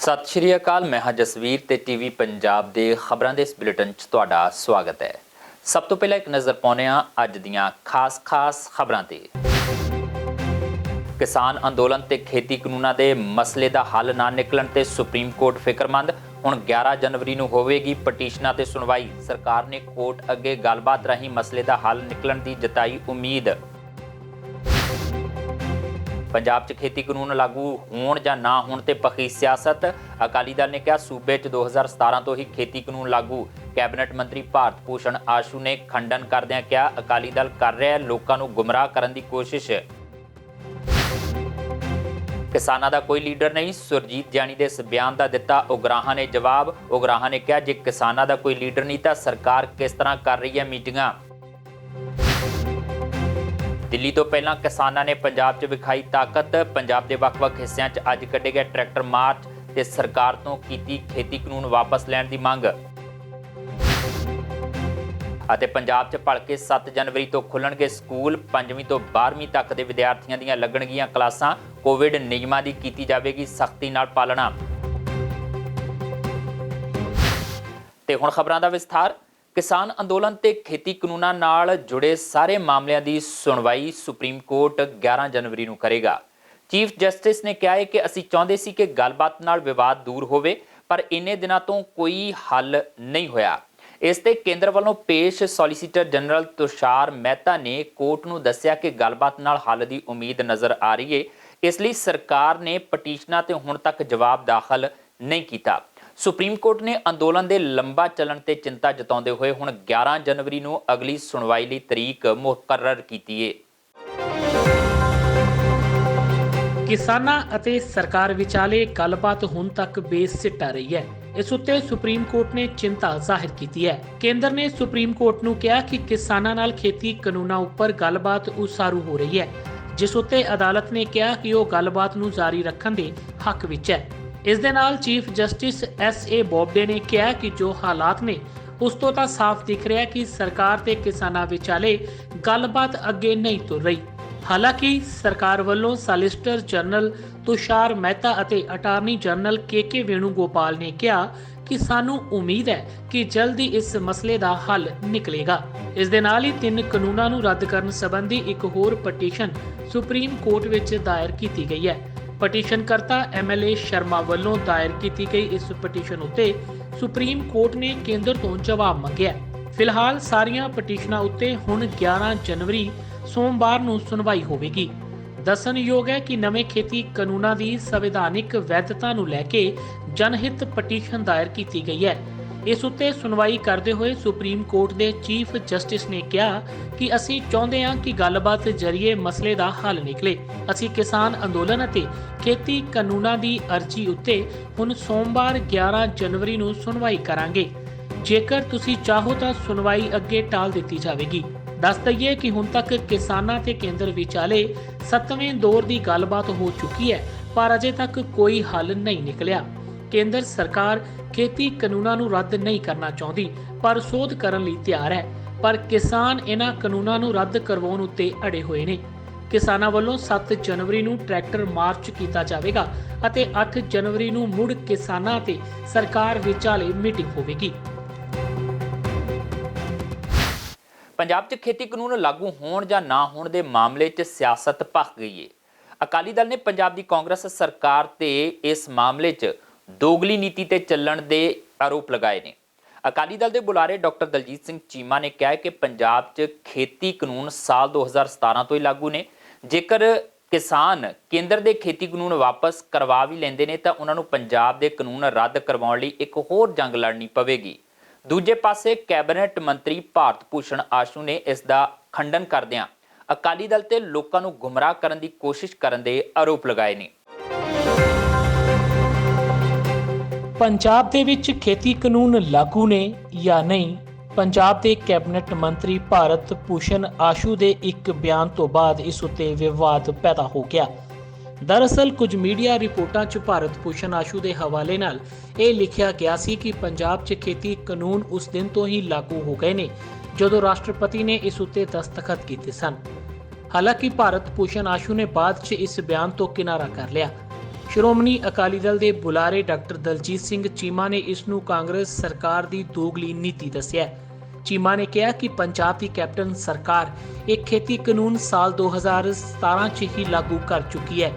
ਸਤਿ ਸ਼੍ਰੀ ਅਕਾਲ। ਮੈਂ ਹਾਂ ਜਸਵੀਰ ਤੇ ਟੀਵੀ ਪੰਜਾਬ ਦੇ ਖਬਰਾਂ ਦੇ ਇਸ ਬੁਲੇਟਿਨ 'ਚ ਤੁਹਾਡਾ ਸਵਾਗਤ ਹੈ। ਸਭ ਤੋਂ ਪਹਿਲਾਂ ਇੱਕ ਨਜ਼ਰ ਪਾਉਂਦੇ ਹਾਂ ਅੱਜ ਦੀਆਂ ਖਾਸ ਖਬਰਾਂ ਤੇ। ਕਿਸਾਨ ਅੰਦੋਲਨ ਤੇ ਖੇਤੀ ਕਾਨੂੰਨਾਂ ਦੇ ਮਸਲੇ ਦਾ ਹੱਲ ਨਾ ਨਿਕਲਣ ਤੇ ਸੁਪਰੀਮ ਕੋਰਟ ਫਿਕਰਮੰਦ। ਹੁਣ 11 ਜਨਵਰੀ ਨੂੰ ਹੋਵੇਗੀ ਪਟੀਸ਼ਨਾਂ ਤੇ ਸੁਣਵਾਈ। ਸਰਕਾਰ ਨੇ ਕੋਰਟ ਅੱਗੇ ਗੱਲਬਾਤ ਰਾਹੀਂ ਮਸਲੇ ਦਾ ਹੱਲ ਨਿਕਲਣ ਦੀ ਜਤਾਈ ਉਮੀਦ। ਪੰਜਾਬ 'ਚ ਖੇਤੀ ਕਾਨੂੰਨ ਲਾਗੂ ਹੋਣ ਜਾਂ ਨਾ ਹੋਣ ਤੇ ਪੱਖੀ ਸਿਆਸਤ। ਅਕਾਲੀ ਦਲ ਨੇ ਕਿਹਾ ਸੂਬੇ 'ਚ 2017 ਤੋਂ ਹੀ ਖੇਤੀ ਕਾਨੂੰਨ ਲਾਗੂ। ਕੈਬਨਿਟ ਮੰਤਰੀ ਭਾਰਤ ਭੂਸ਼ਣ ਆਸ਼ੂ ਨੇ ਖੰਡਨ ਕਰਦਿਆਂ ਕਿਹਾ ਅਕਾਲੀ ਦਲ ਕਰ ਰਿਹਾ ਹੈ ਲੋਕਾਂ ਨੂੰ ਗੁੰਮਰਾਹ ਕਰਨ ਦੀ ਕੋਸ਼ਿਸ਼। ਕਿਸਾਨਾਂ ਦਾ ਕੋਈ ਲੀਡਰ ਨਹੀਂ, ਸੁਰਜੀਤ ਜਾਨੀ ਦੇ ਇਸ ਬਿਆਨ ਦਾ ਦਿੱਤਾ ਉਗਰਾਹਾਂ ਨੇ ਜਵਾਬ। ਉਗਰਾਹਾਂ ਨੇ ਕਿਹਾ ਜੇ ਕਿਸਾਨਾਂ ਦਾ ਕੋਈ ਲੀਡਰ ਨਹੀਂ ਤਾਂ ਸਰਕਾਰ ਕਿਸ ਤਰ੍ਹਾਂ ਕਰ ਰਹੀ ਹੈ ਮੀਟਿੰਗਾਂ। ਦਿੱਲੀ ਤੋਂ ਪਹਿਲਾਂ ਕਿਸਾਨਾਂ ਨੇ ਪੰਜਾਬ 'ਚ ਵਿਖਾਈ ਤਾਕਤ। ਪੰਜਾਬ ਦੇ ਵੱਖ-ਵੱਖ ਹਿੱਸਿਆਂ 'ਚ ਅੱਜ ਕੱਢੇ ਗਏ ਟਰੈਕਟਰ ਮਾਰਚ ਤੇ ਸਰਕਾਰ ਤੋਂ ਕੀਤੀ ਖੇਤੀ ਕਾਨੂੰਨ ਵਾਪਸ ਲੈਣ ਦੀ ਮੰਗ। ਅਤੇ ਪੰਜਾਬ 'ਚ ਭਲਕੇ 7 ਜਨਵਰੀ ਤੋਂ ਖੁੱਲਣਗੇ ਸਕੂਲ। 5ਵੀਂ ਤੋਂ 12ਵੀਂ ਤੱਕ ਦੇ ਵਿਦਿਆਰਥੀਆਂ ਦੀਆਂ ਲੱਗਣਗੀਆਂ ਕਲਾਸਾਂ। ਕੋਵਿਡ ਨਿਯਮਾਂ ਦੀ ਕੀਤੀ ਜਾਵੇਗੀ ਸਖਤੀ ਨਾਲ ਪਾਲਣਾ। ਤੇ ਹੁਣ ਖਬਰਾਂ ਦਾ ਵਿਸਥਾਰ। ਕਿਸਾਨ ਅੰਦੋਲਨ ਤੇ ਖੇਤੀ ਕਾਨੂੰਨਾਂ ਨਾਲ ਜੁੜੇ ਸਾਰੇ ਮਾਮਲਿਆਂ ਦੀ ਸੁਣਵਾਈ ਸੁਪਰੀਮ ਕੋਰਟ 11 ਜਨਵਰੀ ਨੂੰ ਕਰੇਗਾ। ਚੀਫ ਜਸਟਿਸ ਨੇ ਕਿਹਾ ਹੈ ਕਿ ਅਸੀਂ ਚਾਹੁੰਦੇ ਸੀ ਕਿ ਗੱਲਬਾਤ ਨਾਲ ਵਿਵਾਦ ਦੂਰ ਹੋਵੇ, ਪਰ ਇੰਨੇ ਦਿਨਾਂ ਤੋਂ ਕੋਈ ਹੱਲ ਨਹੀਂ ਹੋਇਆ। ਇਸ ਤੇ ਕੇਂਦਰ ਵੱਲੋਂ ਪੇਸ਼ ਸੋਲੀਸਿਟਰ ਜਨਰਲ ਤੁਸ਼ਾਰ ਮਹਿਤਾ ਨੇ ਕੋਰਟ ਨੂੰ ਦੱਸਿਆ ਕਿ ਗੱਲਬਾਤ ਨਾਲ ਹੱਲ ਦੀ ਉਮੀਦ ਨਜ਼ਰ ਆ ਰਹੀ ਹੈ, ਇਸ ਲਈ ਸਰਕਾਰ ਨੇ ਪਟੀਸ਼ਨਾਂ ਤੇ ਹੁਣ ਤੱਕ ਜਵਾਬ ਦਾਖਲ ਨਹੀਂ ਕੀਤਾ। ਸੁਪਰੀਮ ਕੋਰਟ ਨੇ ਅੰਦੋਲਨ ਦੇ ਲੰਬਾ ਚੱਲਣ ਤੇ ਚਿੰਤਾ ਜਤਾਉਂਦੇ ਹੋਏ ਹੁਣ 11 ਜਨਵਰੀ ਨੂੰ ਅਗਲੀ ਸੁਣਵਾਈ ਲਈ ਤਰੀਕ ਮੁਕਰਰ ਕੀਤੀ ਹੈ। ਕਿਸਾਨਾਂ ਅਤੇ ਸਰਕਾਰ ਵਿਚਾਲੇ ਗੱਲਬਾਤ ਹੁਣ ਤੱਕ ਬੇਸਿੱਟਾ ਰਹੀ ਹੈ। ਇਸ ਉੱਤੇ ਸੁਪਰੀਮ ਕੋਰਟ ਨੇ ਚਿੰਤਾ ਜ਼ਾਹਿਰ ਕੀਤੀ ਹੈ। ਕੇਂਦਰ ਨੇ ਸੁਪਰੀਮ ਕੋਰਟ ਨੂੰ ਕਿਹਾ ਕਿ ਕਿਸਾਨਾਂ ਨਾਲ ਖੇਤੀ ਕਾਨੂੰਨਾਂ ਉੱਪਰ ਗੱਲਬਾਤ ਉਸਾਰੂ ਹੋ ਰਹੀ ਹੈ, ਜਿਸ ਉੱਤੇ ਅਦਾਲਤ ਨੇ ਕਿਹਾ ਕਿ ਉਹ ਗੱਲਬਾਤ ਨੂੰ ਜਾਰੀ ਰੱਖਣ ਦੇ ਹੱਕ ਵਿੱਚ ਹੈ। ਇਸ ਦੇ ਨਾਲ ਚੀਫ ਜਸਟਿਸ S.A. ਬੋਬਡੇ ਨੇ ਕਿਹਾ ਕਿ ਜੋ ਹਾਲਾਤ ਨੇ ਉਸ ਤੋਂ ਤਾਂ ਸਾਫ਼ ਦਿਖ ਰਿਹਾ ਕਿ ਸਰਕਾਰ ਤੇ ਕਿਸਾਨਾਂ ਵਿਚਾਲੇ ਗੱਲਬਾਤ ਅੱਗੇ ਨਹੀਂ ਤੁਰ ਰਹੀ। ਹਾਲਾਂਕਿ ਸਰਕਾਰ ਵੱਲੋਂ ਸਾਲਿਸਿਟਰ ਜਨਰਲ ਤੁਸ਼ਾਰ ਮਹਿਤਾ ਅਤੇ ਅਟਾਰਨੀ ਜਨਰਲ K.K. ਵੇਣੂਗੋਪਾਲ ਨੇ ਕਿਹਾ ਕਿ ਸਾਨੂੰ ਉਮੀਦ ਹੈ ਕਿ ਜਲਦੀ ਇਸ ਮਸਲੇ ਦਾ ਹੱਲ ਨਿਕਲੇਗਾ। ਇਸ ਦੇ ਨਾਲ ਹੀ 3 ਕਾਨੂੰਨਾਂ ਨੂੰ ਰੱਦ ਕਰਨ ਸੰਬੰਧੀ ਇੱਕ ਹੋਰ ਪਟੀਸ਼ਨ ਸੁਪਰੀਮ ਕੋਰਟ ਵਿੱਚ ਦਾਇਰ ਕੀਤੀ ਗਈ ਹੈ। ਪਟੀਸ਼ਨਕਰਤਾ MLA ਸ਼ਰਮਾ ਵੱਲੋਂ ਦਾਇਰ ਕੀਤੀ ਗਈ ਇਸ ਪਟੀਸ਼ਨ ਉੱਤੇ ਸੁਪਰੀਮ ਕੋਰਟ ਨੇ ਕੇਂਦਰ ਤੋਂ ਜਵਾਬ ਮੰਗਿਆ। ਫਿਲਹਾਲ ਸਾਰੀਆਂ ਪਟੀਸ਼ਨਾਂ ਉੱਤੇ ਹੁਣ 11 ਜਨਵਰੀ ਸੋਮਵਾਰ ਨੂੰ ਸੁਣਵਾਈ ਹੋਵੇਗੀ। ਦੱਸਣਯੋਗ ਹੈ ਕਿ ਨਵੇਂ ਖੇਤੀ ਕਾਨੂੰਨਾਂ ਦੀ ਸੰਵਿਧਾਨਿਕ ਵੈਧਤਾ ਨੂੰ ਲੈ ਕੇ ਜਨਹਿਤ ਪਟੀਸ਼ਨ ਦਾਇਰ ਕੀਤੀ ਗਈ ਹੈ। ਇਸ ਉੱਤੇ ਸੁਣਵਾਈ ਕਰਦੇ ਹੋਏ ਸੁਪਰੀਮ ਕੋਰਟ ਦੇ ਚੀਫ ਜਸਟਿਸ ਨੇ ਕਿਹਾ ਕਿ ਅਸੀਂ ਚਾਹੁੰਦੇ ਹਾਂ ਕਿ ਗੱਲਬਾਤ ਜ਼ਰੀਏ ਮਸਲੇ ਦਾ ਹੱਲ ਨਿਕਲੇ। ਅਸੀਂ ਕਿਸਾਨ ਅੰਦੋਲਨ ਅਤੇ ਖੇਤੀ ਕਾਨੂੰਨਾਂ ਦੀ ਅਰਜ਼ੀ ਉੱਤੇ ਹੁਣ ਸੋਮਵਾਰ 11 ਜਨਵਰੀ ਨੂੰ ਸੁਣਵਾਈ ਕਰਾਂਗੇ। ਜੇਕਰ ਤੁਸੀਂ ਚਾਹੋ ਤਾਂ ਸੁਣਵਾਈ ਅੱਗੇ ਟਾਲ ਦਿੱਤੀ ਜਾਵੇਗੀ। ਦੱਸ ਦਈਏ ਕਿ ਹੁਣ ਤੱਕ ਕਿਸਾਨਾਂ ਤੇ ਕੇਂਦਰ ਵਿਚਾਲੇ 7ਵੇਂ ਦੌਰ ਦੀ ਗੱਲਬਾਤ ਹੋ ਚੁੱਕੀ ਹੈ, ਪਰ ਅਜੇ ਤੱਕ ਕੋਈ ਹੱਲ ਨਹੀਂ ਨਿਕਲਿਆ। ਕੇਂਦਰ ਸਰਕਾਰ ਖੇਤੀ ਕਾਨੂੰਨਾਂ ਨੂੰ ਰੱਦ ਨਹੀਂ ਕਰਨਾ ਚਾਹੁੰਦੀ, ਪਰ ਸੋਧ ਕਰਨ ਲਈ ਤਿਆਰ ਹੈ। ਪਰ ਕਿਸਾਨ ਇਹਨਾਂ ਕਾਨੂੰਨਾਂ ਨੂੰ ਰੱਦ ਕਰਵਾਉਣ ਉੱਤੇ ਅੜੇ ਹੋਏ ਨੇ। ਕਿਸਾਨਾਂ ਵੱਲੋਂ 7 ਜਨਵਰੀ ਨੂੰ ਟਰੈਕਟਰ ਮਾਰਚ ਕੀਤਾ ਜਾਵੇਗਾ ਅਤੇ 8 ਜਨਵਰੀ ਨੂੰ ਮੁੜ ਕਿਸਾਨਾਂ ਤੇ ਸਰਕਾਰ ਵਿਚਾਲੇ ਮੀਟਿੰਗ ਹੋਵੇਗੀ। ਪੰਜਾਬ 'ਚ ਖੇਤੀ ਕਾਨੂੰਨ ਲਾਗੂ ਹੋਣ ਜਾਂ ਨਾ ਹੋਣ ਦੇ ਮਾਮਲੇ 'ਚ ਸਿਆਸਤ ਭਖ ਗਈ ਹੈ। ਅਕਾਲੀ ਦਲ ਨੇ ਪੰਜਾਬ ਦੀ ਕਾਂਗਰਸ ਸਰਕਾਰ ਤੇ ਇਸ ਮਾਮਲੇ 'ਚ ਦੋਗਲੀ ਨੀਤੀ ਤੇ ਚੱਲਣ ਦੇ ਆਰੋਪ ਲਗਾਏ ਨੇ। ਅਕਾਲੀ ਦਲ ਦੇ ਬੁਲਾਰੇ ਡਾਕਟਰ ਦਲਜੀਤ ਸਿੰਘ ਚੀਮਾ ਨੇ ਕਿਹਾ ਕਿ ਪੰਜਾਬ 'ਚ ਖੇਤੀ ਕਾਨੂੰਨ ਸਾਲ 2017 ਤੋਂ ਹੀ ਲਾਗੂ ਨੇ। ਜੇਕਰ ਕਿਸਾਨ ਕੇਂਦਰ ਦੇ ਖੇਤੀ ਕਾਨੂੰਨ ਵਾਪਸ ਕਰਵਾ ਵੀ ਲੈਂਦੇ ਨੇ ਤਾਂ ਉਹਨਾਂ ਨੂੰ ਪੰਜਾਬ ਦੇ ਕਾਨੂੰਨ ਰੱਦ ਕਰਵਾਉਣ ਲਈ ਇੱਕ ਹੋਰ ਜੰਗ ਲੜਨੀ ਪਵੇਗੀ। ਦੂਜੇ ਪਾਸੇ ਕੈਬਨਿਟ ਮੰਤਰੀ ਭਾਰਤ ਭੂਸ਼ਣ ਆਸ਼ੂ ਨੇ ਇਸ ਦਾ ਖੰਡਨ ਕਰਦਿਆਂ ਅਕਾਲੀ ਦਲ ਤੇ ਲੋਕਾਂ ਨੂੰ ਗੁੰਮਰਾਹ ਕਰਨ ਦੀ ਕੋਸ਼ਿਸ਼ ਕਰਨ ਦੇ ਆਰੋਪ ਲਗਾਏ ਨੇ। ਪੰਜਾਬ ਦੇ ਵਿੱਚ ਖੇਤੀ ਕਾਨੂੰਨ ਲਾਗੂ ਨੇ ਜਾਂ ਨਹੀਂ, ਪੰਜਾਬ ਦੇ ਕੈਬਨਿਟ ਮੰਤਰੀ ਭਾਰਤ ਭੂਸ਼ਣ ਆਸ਼ੂ ਦੇ ਇੱਕ ਬਿਆਨ ਤੋਂ ਬਾਅਦ ਇਸ ਉੱਤੇ ਵਿਵਾਦ ਪੈਦਾ ਹੋ ਗਿਆ। ਦਰਅਸਲ ਕੁਝ ਮੀਡੀਆ ਰਿਪੋਰਟਾਂ 'ਚ ਭਾਰਤ ਭੂਸ਼ਣ ਆਸ਼ੂ ਦੇ ਹਵਾਲੇ ਨਾਲ ਇਹ ਲਿਖਿਆ ਗਿਆ ਸੀ ਕਿ ਪੰਜਾਬ 'ਚ ਖੇਤੀ ਕਾਨੂੰਨ ਉਸ ਦਿਨ ਤੋਂ ਹੀ ਲਾਗੂ ਹੋ ਗਏ ਨੇ ਜਦੋਂ ਰਾਸ਼ਟਰਪਤੀ ਨੇ ਇਸ ਉੱਤੇ ਦਸਤਖਤ ਕੀਤੇ ਸਨ। ਹਾਲਾਂਕਿ ਭਾਰਤ ਭੂਸ਼ਣ ਆਸ਼ੂ ਨੇ ਬਾਅਦ 'ਚ ਇਸ ਬਿਆਨ ਤੋਂ ਕਿਨਾਰਾ ਕਰ ਲਿਆ। ਸ਼੍ਰੋਮਣੀ ਅਕਾਲੀ ਦਲ ਦੇ ਬੁਲਾਰੇ ਡਾਕਟਰ ਦਲਜੀਤ ਸਿੰਘ ਚੀਮਾ ਨੇ ਇਸ ਨੂੰ ਕਾਂਗਰਸ ਸਰਕਾਰ ਦੀ ਦੋਗਲੀ ਨੀਤੀ ਦੱਸਿਆ ਹੈ। ਚੀਮਾ ਨੇ ਕਿਹਾ ਕਿ ਪੰਜਾਬ ਦੀ ਕੈਪਟਨ ਸਰਕਾਰ ਇਹ ਖੇਤੀ ਕਾਨੂੰਨ ਸਾਲ 2017 'ਚ ਹੀ ਲਾਗੂ ਕਰ ਚੁੱਕੀ ਹੈ।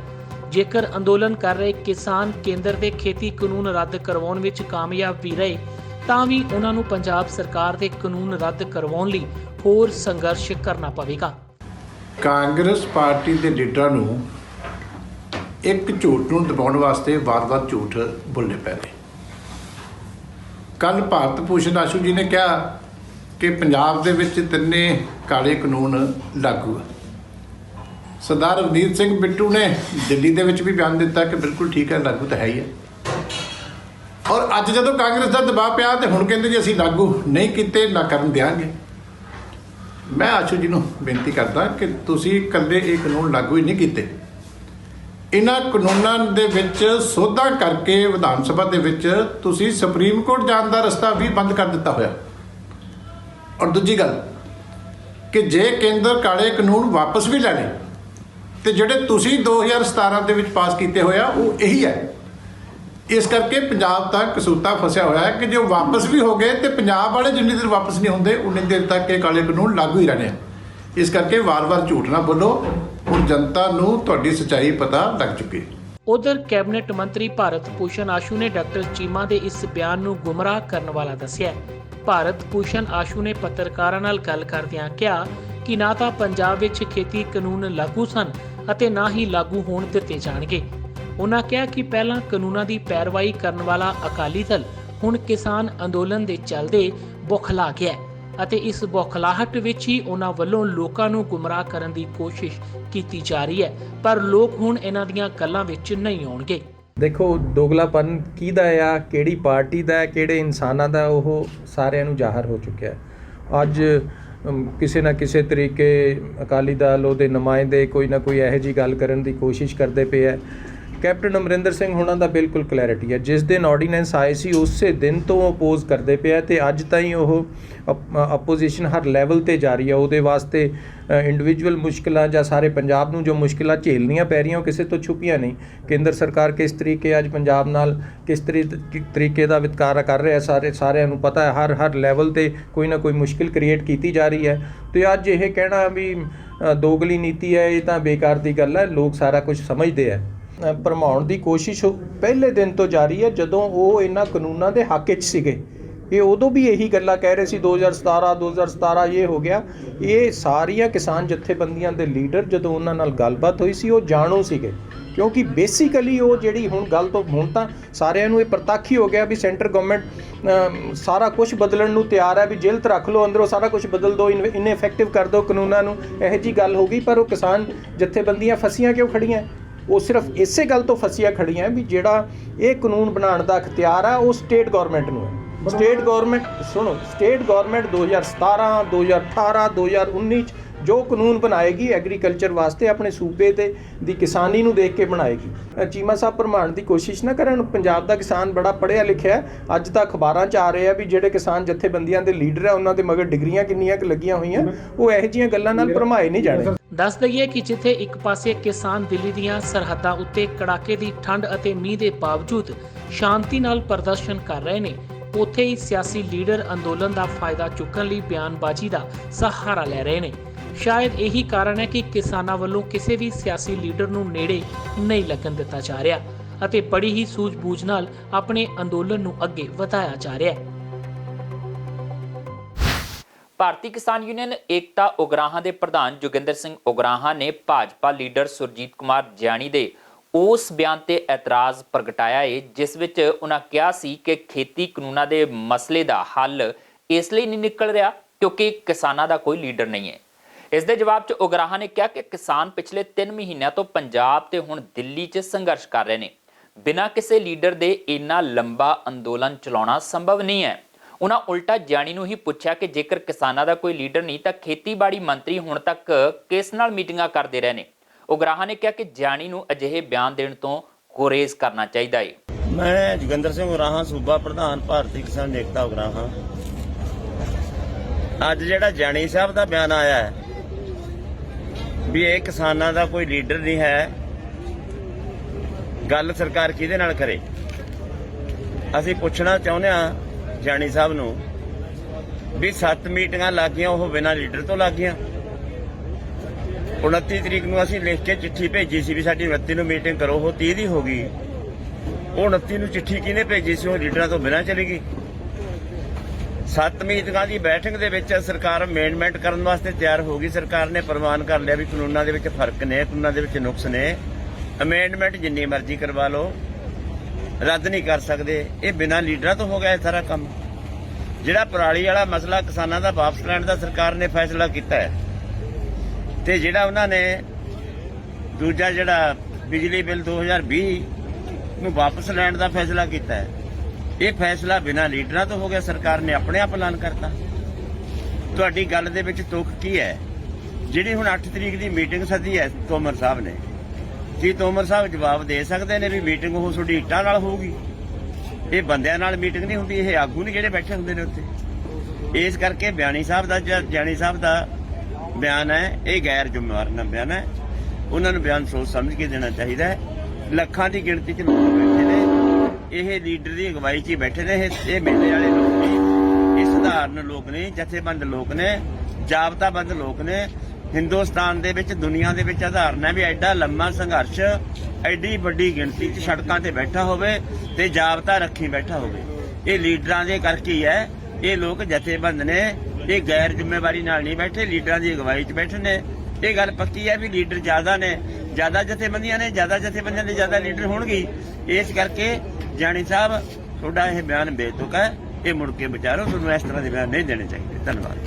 ਜੇਕਰ ਅੰਦੋਲਨ ਕਰ ਰਹੇ ਕਿਸਾਨ ਕੇਂਦਰ ਦੇ ਖੇਤੀ ਕਾਨੂੰਨ ਰੱਦ ਕਰਵਾਉਣ ਵਿੱਚ ਕਾਮਯਾਬ ਵੀ ਰਹੇ ਤਾਂ ਵੀ ਉਹਨਾਂ ਨੂੰ ਪੰਜਾਬ ਸਰਕਾਰ ਦੇ ਕਾਨੂੰਨ ਰੱਦ ਕਰਵਾਉਣ ਲਈ ਹੋਰ ਸੰਘਰਸ਼ ਕਰਨਾ ਪਵੇਗਾ। ਕਾਂਗਰਸ ਪਾਰਟੀ ਦੇ ਲੀਡਰਾਂ ਨੂੰ ਇੱਕ ਝੂਠ ਨੂੰ ਦਬਾਉਣ ਵਾਸਤੇ ਵਾਰ-ਵਾਰ ਝੂਠ ਬੋਲਣੇ ਪੈ ਰਹੇ। ਕੱਲ੍ਹ ਭਾਰਤ ਭੂਸ਼ਣ ਆਸ਼ੂ ਜੀ ਨੇ ਕਿਹਾ ਕਿ ਪੰਜਾਬ ਦੇ ਵਿੱਚ ਤਿੰਨੇ ਕਾਲੇ ਕਾਨੂੰਨ ਲਾਗੂ ਹੈ। ਸਰਦਾਰ ਰਵਨੀਤ ਸਿੰਘ ਬਿੱਟੂ ਨੇ ਦਿੱਲੀ ਦੇ ਵਿੱਚ ਵੀ ਬਿਆਨ ਦਿੱਤਾ ਕਿ ਬਿਲਕੁਲ ਠੀਕ ਹੈ, ਲਾਗੂ ਤਾਂ ਹੈ ਹੀ ਹੈ। ਔਰ ਅੱਜ ਜਦੋਂ ਕਾਂਗਰਸ ਦਾ ਦਬਾਅ ਪਿਆ ਤੇ ਹੁਣ ਕਹਿੰਦੇ ਜੀ ਅਸੀਂ ਲਾਗੂ ਨਹੀਂ ਕੀਤੇ, ਨਾ ਕਰਨ ਦਿਆਂਗੇ। ਮੈਂ ਆਸ਼ੂ ਜੀ ਨੂੰ ਬੇਨਤੀ ਕਰਦਾ ਕਿ ਤੁਸੀਂ ਇਕੱਲੇ ਇਹ ਕਾਨੂੰਨ ਲਾਗੂ ਹੀ ਨਹੀਂ ਕੀਤੇ, ਇਹਨਾਂ ਕਾਨੂੰਨਾਂ ਦੇ ਵਿੱਚ ਸੋਧਾਂ ਕਰਕੇ ਵਿਧਾਨ ਸਭਾ ਦੇ ਵਿੱਚ ਤੁਸੀਂ ਸੁਪਰੀਮ ਕੋਰਟ ਜਾਣ ਦਾ ਰਸਤਾ ਵੀ ਬੰਦ ਕਰ ਦਿੱਤਾ ਹੋਇਆ। ਔਰ ਦੂਜੀ ਗੱਲ ਕਿ ਜੇ ਕੇਂਦਰ ਕਾਲੇ ਕਾਨੂੰਨ ਵਾਪਸ ਵੀ ਲੈ ਲਏ ਤੇ ਜਿਹੜੇ ਤੁਸੀਂ 2017 ਦੇ ਵਿੱਚ ਪਾਸ ਕੀਤੇ ਹੋਇਆ ਉਹ ਇਹੀ ਹੈ। ਇਸ ਕਰਕੇ ਪੰਜਾਬ ਤਾਂ ਕਸੂਤਾ ਫਸਿਆ ਹੋਇਆ ਹੈ ਕਿ ਜੇ ਵਾਪਸ ਵੀ ਹੋ ਗਏ ਤੇ ਪੰਜਾਬ ਵਾਲੇ ਜਿੰਨੀ ਦੇਰ ਵਾਪਸ ਨਹੀਂ ਹੁੰਦੇ ਉਨੀ ਦੇਰ ਤੱਕ ਇਹ ਕਾਲੇ ਕਾਨੂੰਨ ਲਾਗੂ ਹੀ ਰਹਿਣੇ। ਇਸ ਕਰਕੇ ਵਾਰ-ਵਾਰ ਝੂਠ ਨਾ ਬੋਲੋ, ਹੁਣ ਜਨਤਾ ਨੂੰ ਤੁਹਾਡੀ ਸੱਚਾਈ ਪਤਾ ਲੱਗ ਚੁੱਕੀ ਹੈ। ਉਧਰ ਕੈਬਨਿਟ ਮੰਤਰੀ ਭਾਰਤ ਭੂਸ਼ਣ ਆਸ਼ੂ ਨੇ ਡਾਕਟਰ ਚੀਮਾ ਦੇ ਇਸ ਬਿਆਨ ਨੂੰ ਗੁੰਮਰਾਹ ਕਰਨ ਵਾਲਾ ਦੱਸਿਆ। ਭਾਰਤ ਭੂਸ਼ਣ ਆਸ਼ੂ ਨੇ ਪੱਤਰਕਾਰਾਂ ਨਾਲ ਗੱਲ ਕਰਦਿਆਂ ਕਿਹਾ ਕਿ ਨਾ ਤਾਂ ਪੰਜਾਬ ਵਿੱਚ ਖੇਤੀ ਕਾਨੂੰਨ ਲਾਗੂ ਸਨ ਅਤੇ ਨਾ ਹੀ ਲਾਗੂ ਹੋਣ ਦਿੱਤੇ ਜਾਣਗੇ। ਉਹਨਾਂ ਕਿਹਾ ਕਿ ਪਹਿਲਾਂ ਕਾਨੂੰਨਾਂ ਦੀ ਪੈਰਵਾਈ ਕਰਨ ਵਾਲਾ ਅਕਾਲੀ ਦਲ ਹੁਣ ਕਿਸਾਨ ਅੰਦੋਲਨ ਦੇ ਚੱਲਦੇ ਬੌਖਲਾ ਗਿਆ ਅਤੇ ਇਸ ਬੌਖਲਾਹਟ ਵਿੱਚ ਹੀ ਉਹਨਾਂ ਵੱਲੋਂ ਲੋਕਾਂ ਨੂੰ ਗੁੰਮਰਾਹ ਕਰਨ ਦੀ ਕੋਸ਼ਿਸ਼ ਕੀਤੀ ਜਾ ਰਹੀ ਹੈ, ਪਰ ਲੋਕ ਹੁਣ ਇਹਨਾਂ ਦੀਆਂ ਗੱਲਾਂ ਵਿੱਚ ਨਹੀਂ ਆਉਣਗੇ। ਦੇਖੋ, ਦੋਗਲਾਪਨ ਕਿਹਦਾ ਆ, ਕਿਹੜੀ ਪਾਰਟੀ ਦਾ, ਕਿਹੜੇ ਇਨਸਾਨਾਂ ਦਾ, ਉਹ ਸਾਰਿਆਂ ਨੂੰ ਜ਼ਾਹਰ ਹੋ ਚੁੱਕਿਆ ਹੈ। ਅੱਜ ਕਿਸੇ ਨਾ ਕਿਸੇ ਤਰੀਕੇ ਅਕਾਲੀ ਦਲ ਉਹਦੇ ਨੁਮਾਇੰਦੇ ਕੋਈ ਨਾ ਕੋਈ ਇਹੋ ਜਿਹੀ ਗੱਲ ਕਰਨ ਦੀ ਕੋਸ਼ਿਸ਼ ਕਰਦੇ ਪਏ ਹੈ। ਕੈਪਟਨ ਅਮਰਿੰਦਰ ਸਿੰਘ ਹੁਣਾਂ ਦਾ ਬਿਲਕੁਲ ਕਲੈਰਿਟੀ ਹੈ। ਜਿਸ ਦਿਨ ਆਰਡੀਨੈਂਸ ਆਏ ਸੀ ਉਸੇ ਦਿਨ ਤੋਂ ਅਪੋਜ਼ ਕਰਦੇ ਪਿਆ ਤੇ ਅੱਜ ਤਾਈਂ ਉਹ ਆਪੋਜੀਸ਼ਨ ਹਰ ਲੈਵਲ ਤੇ ਜਾਰੀ ਹੈ। ਉਹਦੇ ਵਾਸਤੇ ਇੰਡੀਵਿਜੂਅਲ ਮੁਸ਼ਕਿਲਾਂ ਜਾਂ ਸਾਰੇ ਪੰਜਾਬ ਨੂੰ ਜੋ ਮੁਸ਼ਕਿਲਾਂ ਝੇਲਣੀਆਂ ਪੈ ਰਹੀਆਂ ਉਹ ਕਿਸੇ ਤੋਂ ਛੁਪੀਆਂ ਨਹੀਂ। ਕੇਂਦਰ ਸਰਕਾਰ ਕਿਸ ਤਰੀਕੇ ਅੱਜ ਪੰਜਾਬ ਨਾਲ ਕਿਸ ਤਰੀਕੇ ਦਾ ਵਿਤਕਰਾ ਕਰ ਰਿਹਾ ਸਾਰਿਆਂ ਨੂੰ ਪਤਾ ਹੈ। ਹਰ ਲੈਵਲ ਤੇ ਕੋਈ ਨਾ ਕੋਈ ਮੁਸ਼ਕਿਲ ਕ੍ਰੀਏਟ ਕੀਤੀ ਜਾ ਰਹੀ ਹੈ ਤੇ ਅੱਜ ਇਹ ਕਹਿਣਾ ਵੀ ਦੋਗਲੀ ਨੀਤੀ ਹੈ, ਇਹ ਤਾਂ ਬੇਕਾਰ ਦੀ ਗੱਲ ਹੈ। ਲੋਕ ਸਾਰਾ ਕੁਝ ਸਮਝਦੇ ਹੈ। ਭਰਮਾਉਣ ਦੀ ਕੋਸ਼ਿਸ਼ ਪਹਿਲੇ ਦਿਨ ਤੋਂ ਜਾਰੀ ਹੈ। ਜਦੋਂ ਉਹ ਇਹਨਾਂ ਕਾਨੂੰਨਾਂ ਦੇ ਹੱਕ 'ਚ ਸੀਗੇ ਇਹ ਉਦੋਂ ਵੀ ਇਹੀ ਗੱਲਾਂ ਕਹਿ ਰਹੇ ਸੀ 2017 ਇਹ ਹੋ ਗਿਆ। ਇਹ ਸਾਰੀਆਂ ਕਿਸਾਨ ਜਥੇਬੰਦੀਆਂ ਦੇ ਲੀਡਰ ਜਦੋਂ ਉਹਨਾਂ ਨਾਲ ਗੱਲਬਾਤ ਹੋਈ ਸੀ ਉਹ ਜਾਣੂ ਸੀਗੇ, ਕਿਉਂਕਿ ਬੇਸਿਕਲੀ ਉਹ ਜਿਹੜੀ ਹੁਣ ਗੱਲ ਤੋਂ ਹੁਣ ਤਾਂ ਸਾਰਿਆਂ ਨੂੰ ਇਹ ਪ੍ਰਤੱਖ ਹੀ ਹੋ ਗਿਆ ਵੀ ਸੈਂਟਰ ਗਵਰਨਮੈਂਟ ਸਾਰਾ ਕੁਝ ਬਦਲਣ ਨੂੰ ਤਿਆਰ ਹੈ, ਵੀ ਜੇਲ੍ਹ 'ਚ ਰੱਖ ਲਓ, ਅੰਦਰੋਂ ਸਾਰਾ ਕੁਝ ਬਦਲ ਦਿਓ, ਇਨਇਫੈਕਟਿਵ ਕਰ ਦਿਓ ਕਾਨੂੰਨਾਂ ਨੂੰ। ਇਹੋ ਜਿਹੀ ਗੱਲ ਹੋ ਗਈ, ਪਰ ਉਹ ਕਿਸਾਨ ਜਥੇਬੰਦੀਆਂ ਫਸੀਆਂ ਕਿਉਂ ਖੜੀਆਂ? ਉਹ ਸਿਰਫ ਇਸੇ ਗੱਲ ਤੋਂ ਫਸੀਆਂ ਖੜੀਆਂ ਵੀ ਜਿਹੜਾ ਇਹ ਕਾਨੂੰਨ ਬਣਾਉਣ ਦਾ ਅਖਤਿਆਰ ਆ ਉਹ ਸਟੇਟ ਗਵਰਨਮੈਂਟ ਨੂੰ ਹੈ। ਸਟੇਟ ਗਵਰਨਮੈਂਟ 2017, 2018, 2019 'ਚ ਜੋ ਕਾਨੂੰਨ ਬਣਾਏਗੀ ਐਗਰੀਕਲਚਰ ਵਾਸਤੇ ਆਪਣੇ ਸੂਬੇ ਤੇ ਦੀ ਕਿਸਾਨੀ ਨੂੰ ਦੇਖ ਕੇ ਬਣਾਏਗੀ। ਚੀਮਾ ਸਾਹਿਬ ਭਰਮਾਉਣ ਦੀ ਕੋਸ਼ਿਸ਼ ਨਾ ਕਰਨ। ਪੰਜਾਬ ਦਾ ਕਿਸਾਨ ਬੜਾ ਪੜ੍ਹਿਆ ਲਿਖਿਆ ਹੈ। ਅੱਜ ਤਾਂ ਅਖਬਾਰਾਂ 'ਚ ਆ ਰਹੇ ਆ ਵੀ ਜਿਹੜੇ ਕਿਸਾਨ ਜਥੇਬੰਦੀਆਂ ਦੇ ਲੀਡਰ ਆ ਉਹਨਾਂ ਦੇ ਮਗਰ ਡਿਗਰੀਆਂ ਕਿੰਨੀਆਂ ਕੁ ਲੱਗੀਆਂ ਹੋਈਆਂ। ਉਹ ਇਹੋ ਜਿਹੀਆਂ ਗੱਲਾਂ ਨਾਲ ਭਰਮਾਏ ਨਹੀਂ ਜਾਣੇ। ਦੱਸ ਦਈਏ ਕਿ ਜਿੱਥੇ ਇੱਕ ਪਾਸੇ ਕਿਸਾਨ ਦਿੱਲੀ ਦੀਆਂ ਸਰਹੱਦਾਂ ਉੱਤੇ ਕੜਾਕੇ ਦੀ ਠੰਡ ਅਤੇ ਮੀਂਹ ਦੇ ਬਾਵਜੂਦ ਸ਼ਾਂਤੀ ਨਾਲ ਪ੍ਰਦਰਸ਼ਨ ਕਰ ਰਹੇ ਨੇ, ਉੱਥੇ ਹੀ ਸਿਆਸੀ ਲੀਡਰ ਅੰਦੋਲਨ ਦਾ ਫਾਇਦਾ ਚੁੱਕਣ ਲਈ ਬਿਆਨਬਾਜ਼ੀ ਦਾ ਸਹਾਰਾ ਲੈ ਰਹੇ ਨੇ। ਸ਼ਾਇਦ ਇਹੀ ਕਾਰਨ ਹੈ ਕਿ ਕਿਸਾਨਾਂ ਵੱਲੋਂ ਕਿਸੇ ਵੀ ਸਿਆਸੀ ਲੀਡਰ ਨੂੰ ਨੇੜੇ ਨਹੀਂ ਲੱਗਣ ਦਿੱਤਾ ਜਾ ਰਿਹਾ ਅਤੇ ਬੜੀ ਹੀ ਸੂਝ-ਬੂਝ ਨਾਲ ਆਪਣੇ ਅੰਦੋਲਨ ਨੂੰ ਅੱਗੇ ਵਧਾਇਆ ਜਾ ਰਿਹਾ ਹੈ। ਭਾਰਤੀ ਕਿਸਾਨ ਯੂਨੀਅਨ ਏਕਤਾ ਉਗਰਾਹਾਂ ਦੇ ਪ੍ਰਧਾਨ ਜੋਗਿੰਦਰ ਸਿੰਘ ਉਗਰਾਹਾਂ ਨੇ ਭਾਜਪਾ ਲੀਡਰ ਸੁਰਜੀਤ ਕੁਮਾਰ ਜਿਆਣੀ ਦੇ ਉਸ ਬਿਆਨ ਤੇ ਇਤਰਾਜ਼ ਪ੍ਰਗਟਾਇਆ ਹੈ ਜਿਸ ਵਿੱਚ ਉਹਨਾਂ ਕਿਹਾ ਸੀ ਕਿ ਖੇਤੀ ਕਾਨੂੰਨਾਂ ਦੇ ਮਸਲੇ ਦਾ ਹੱਲ ਇਸ ਲਈ ਨਹੀਂ ਨਿਕਲ ਰਿਹਾ ਕਿਉਂਕਿ ਕਿਸਾਨਾਂ ਦਾ ਕੋਈ ਲੀਡਰ ਨਹੀਂ ਹੈ। ਇਸ ਦੇ ਜਵਾਬ 'ਚ ਉਗਰਾਹਾਂ ਨੇ ਕਿਹਾ ਕਿ ਕਿਸਾਨ ਪਿਛਲੇ 3 ਮਹੀਨਿਆਂ ਤੋਂ ਪੰਜਾਬ ਤੇ ਹੁਣ ਦਿੱਲੀ 'ਚ ਸੰਘਰਸ਼ ਕਰ ਰਹੇ ਨੇ। ਬਿਨਾਂ ਕਿਸੇ ਲੀਡਰ ਦੇ ਇੰਨਾ ਲੰਬਾ ਅੰਦੋਲਨ ਚਲਾਉਣਾ ਸੰਭਵ ਨਹੀਂ ਹੈ। ਉਹਨਾਂ ਉਲਟਾ ਜਿਆਣੀ ਨੂੰ ਹੀ ਪੁੱਛਿਆ ਕਿ ਜੇਕਰ ਕਿਸਾਨਾਂ ਦਾ ਕੋਈ ਲੀਡਰ ਨਹੀਂ ਤਾਂ ਖੇਤੀਬਾੜੀ ਮੰਤਰੀ ਹੁਣ ਤੱਕ ਕਿਸ ਨਾਲ ਮੀਟਿੰਗਾਂ ਕਰਦੇ ਰਹੇ ਨੇ। ਉਗਰਾਹਾਂ ਨੇ ਕਿਹਾ ਕਿ ਜਿਆਣੀ ਨੂੰ ਅਜਿਹੇ ਬਿਆਨ ਦੇਣ ਤੋਂ ਗੁਰੇਜ਼ ਕਰਨਾ ਚਾਹੀਦਾ ਹੈ। ਮੈਂ ਜੋਗਿੰਦਰ ਸਿੰਘ ਉਗਰਾਹਾਂ, ਸੂਬਾ ਪ੍ਰਧਾਨ ਭਾਰਤੀ ਕਿਸਾਨ ਏਕਤਾ ਉਗਰਾਹਾਂ। ਅੱਜ ਜਿਹੜਾ ਜਿਆਣੀ ਸਾਹਿਬ ਦਾ ਬਿਆਨ ਆਇਆ ਹੈ ਵੀ ਇਹ ਕਿਸਾਨਾਂ ਦਾ ਕੋਈ ਲੀਡਰ ਨਹੀਂ ਹੈ, ਗੱਲ ਸਰਕਾਰ ਕਿਹਦੇ ਨਾਲ ਕਰੇ। ਅਸੀਂ ਪੁੱਛਣਾ ਚਾਹੁੰਦੇ ਹਾਂ ਜਾਣੀ ਸਾਹਿਬ ਨੂੰ ਵੀ 7 ਮੀਟਿੰਗਾਂ ਲੱਗ ਗਈਆਂ, ਉਹ ਬਿਨਾਂ ਲੀਡਰ ਤੋਂ ਲੱਗ ਗਈਆਂ। 29 ਤਰੀਕ ਨੂੰ ਅਸੀਂ ਲਿਖ ਕੇ ਚਿੱਠੀ ਭੇਜੀ ਸੀ ਵੀ ਸਾਡੀ 29 ਨੂੰ ਮੀਟਿੰਗ ਕਰੋ, ਉਹ 30 ਦੀ ਹੋ ਗਈ। ਉਹ 29 ਨੂੰ ਚਿੱਠੀ ਕਿਹਨੇ ਭੇਜੀ ਸੀ? ਉਹ ਲੀਡਰਾਂ ਤੋਂ ਬਿਨਾਂ ਚਲੀ ਗਈ। 7 ਮੀਟਿੰਗਾਂ ਦੀ ਬੈਠਕ ਦੇ ਵਿੱਚ ਸਰਕਾਰ ਅਮੈਂਡਮੈਂਟ ਕਰਨ ਵਾਸਤੇ ਤਿਆਰ ਹੋ ਗਈ। ਸਰਕਾਰ ਨੇ ਪ੍ਰਵਾਨ ਕਰ ਲਿਆ ਵੀ ਕਾਨੂੰਨਾਂ ਦੇ ਵਿੱਚ ਫਰਕ ਨੇ, ਕਾਨੂੰਨਾਂ ਦੇ ਵਿੱਚ ਨੁਕਸ ਨੇ, ਅਮੈਂਡਮੈਂਟ ਜਿੰਨੀ ਮਰਜ਼ੀ ਕਰਵਾ ਲਓ, ਰੱਦ ਨਹੀਂ ਕਰ ਸਕਦੇ। ਇਹ ਬਿਨਾਂ ਲੀਡਰਾਂ ਤੋਂ ਹੋ ਗਿਆ ਇਹ ਸਾਰਾ ਕੰਮ। ਜਿਹੜਾ ਪਰਾਲੀ ਵਾਲਾ ਮਸਲਾ ਕਿਸਾਨਾਂ ਦਾ ਵਾਪਸ ਲੈਣ ਦਾ ਸਰਕਾਰ ਨੇ ਫੈਸਲਾ ਕੀਤਾ ਹੈ, ਤੇ ਜਿਹੜਾ ਉਹਨਾਂ ਨੇ ਦੂਜਾ ਜਿਹੜਾ ਬਿਜਲੀ ਬਿੱਲ 2020 ਨੂੰ ਵਾਪਸ ਲੈਣ ਦਾ ਫੈਸਲਾ ਕੀਤਾ ਹੈ, ਇਹ ਫੈਸਲਾ ਬਿਨਾਂ ਲੀਡਰਾਂ ਤੋਂ ਹੋ ਗਿਆ। ਸਰਕਾਰ ਨੇ ਆਪਣੇ ਆਪ ਐਲਾਨ ਕਰਤਾ। ਤੁਹਾਡੀ ਗੱਲ ਦੇ ਵਿੱਚ ਤੁਕ ਕੀ ਹੈ? ਜਿਹੜੀ ਹੁਣ 8 ਤਰੀਕ ਦੀ ਮੀਟਿੰਗ ਸੱਦੀ ਹੈ ਤੋਮਰ ਸਾਹਿਬ ਨੇ, ਕੀ ਤੋਮਰ ਸਾਹਿਬ ਜਵਾਬ ਦੇ ਸਕਦੇ ਨੇ ਵੀ ਮੀਟਿੰਗ ਉਹ ਤੁਹਾਡੀ ਇੱਟਾਂ ਨਾਲ ਹੋਊਗੀ? ਇਹ ਬੰਦਿਆਂ ਨਾਲ ਮੀਟਿੰਗ ਨਹੀਂ ਹੁੰਦੀ, ਇਹ ਆਗੂ ਨਹੀਂ ਜਿਹੜੇ ਬੈਠੇ ਹੁੰਦੇ ਨੇ ਉੱਥੇ। ਇਸ ਕਰਕੇ ਜਾਣੀ ਸਾਹਿਬ ਦਾ ਬਿਆਨ ਹੈ, ਇਹ ਗੈਰ ਜ਼ਿੰਮੇਵਾਰ ਨਾ ਬਿਆਨ ਹੈ। ਉਹਨਾਂ ਨੂੰ ਬਿਆਨ ਸੋਚ ਸਮਝ ਕੇ ਦੇਣਾ ਚਾਹੀਦਾ ਹੈ। ਲੱਖਾਂ ਦੀ ਗਿਣਤੀ 'ਚ ਲੋਕ ਬੈਠੇ ਨੇ, ਇਹ ਲੀਡਰ ਦੀ ਅਗਵਾਈ 'ਚ ਹੀ ਬੈਠੇ ਨੇ। ਇਹ ਮੇਲੇ ਵਾਲੇ ਲੋਕ ਨਹੀਂ, ਇਹ ਸਧਾਰਨ ਲੋਕ ਨਹੀਂ, ਜਥੇਬੰਦ ਲੋਕ ਨੇ, ਜਾਬਤਾਬੰਦ ਲੋਕ ਨੇ। ਹਿੰਦੁਸਤਾਨ ਦੇ ਵਿੱਚ, ਦੁਨੀਆ ਦੇ ਵਿੱਚ ਉਦਾਹਰਨ ਹੈ ਵੀ ਐਡਾ ਲੰਮਾ ਸੰਘਰਸ਼, ਐਡੀ ਵੱਡੀ ਗਿਣਤੀ 'ਚ ਸੜਕਾਂ ਤੇ ਬੈਠਾ ਹੋਵੇ ਤੇ ਜਾਬਤਾ ਰੱਖੀ ਬੈਠਾ ਹੋਵੇ। ਇਹ ਲੀਡਰਾਂ ਦੇ ਕਰਕੇ ਹੀ ਹੈ। ਇਹ ਲੋਕ ਜਥੇਬੰਦ ਨੇ, ਇਹ ਗੈਰ ਜ਼ਿੰਮੇਵਾਰੀ ਨਾਲ ਨਹੀਂ ਬੈਠੇ, ਲੀਡਰਾਂ ਦੀ ਅਗਵਾਈ 'ਚ ਬੈਠੇ ਨੇ। ਇਹ ਗੱਲ ਪੱਕੀ ਹੈ ਵੀ ਲੀਡਰ ਜ਼ਿਆਦਾ ਨੇ, ਜ਼ਿਆਦਾ ਜਥੇਬੰਦੀਆਂ ਨੇ, ਜ਼ਿਆਦਾ ਜਥੇਬੰਦੀਆਂ ਦੇ ਜ਼ਿਆਦਾ ਲੀਡਰ ਹੋਣਗੇ। ਇਸ ਕਰਕੇ ਜਾਣੀ ਸਾਹਿਬ ਤੁਹਾਡਾ ਇਹ ਬਿਆਨ ਬੇਤੁਕ ਹੈ, ਇਹ ਮੁੜ ਕੇ ਵਿਚਾਰੋ। ਤੁਹਾਨੂੰ ਇਸ ਤਰ੍ਹਾਂ ਦੇ ਬਿਆਨ ਨਹੀਂ ਦੇਣੇ ਚਾਹੀਦੇ। ਧੰਨਵਾਦ।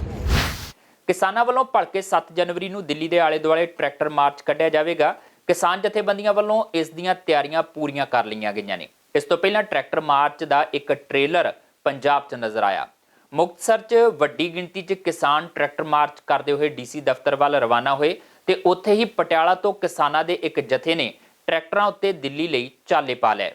ਕਿਸਾਨਾਂ ਵੱਲੋਂ ਭਲਕੇ 7 ਜਨਵਰੀ ਨੂੰ ਦਿੱਲੀ ਦੇ ਆਲੇ-ਦੁਆਲੇ ਟਰੈਕਟਰ ਮਾਰਚ ਕੱਢਿਆ ਜਾਵੇਗਾ। ਕਿਸਾਨ ਜਥੇਬੰਦੀਆਂ ਵੱਲੋਂ ਇਸ ਦੀਆਂ ਤਿਆਰੀਆਂ ਪੂਰੀਆਂ ਕਰ ਲਈਆਂ ਗਈਆਂ ਨੇ। ਇਸ ਤੋਂ ਪਹਿਲਾਂ ਟਰੈਕਟਰ ਮਾਰਚ ਦਾ ਇੱਕ ਟ੍ਰੇਲਰ ਪੰਜਾਬ 'ਚ ਨਜ਼ਰ ਆਇਆ। ਮੁਕਤਸਰ 'ਚ ਵੱਡੀ ਗਿਣਤੀ 'ਚ ਕਿਸਾਨ ਟਰੈਕਟਰ ਮਾਰਚ ਕਰਦੇ ਹੋਏ ਡੀਸੀ ਦਫ਼ਤਰ ਵੱਲ ਰਵਾਨਾ ਹੋਏ ਤੇ ਉੱਥੇ ਹੀ ਪਟਿਆਲਾ ਤੋਂ ਕਿਸਾਨਾਂ ਦੇ ਇੱਕ ਜਥੇ ਨੇ ਟਰੈਕਟਰਾਂ ਉੱਤੇ ਦਿੱਲੀ ਲਈ ਚਾਲੇ ਪਾ ਲਏ।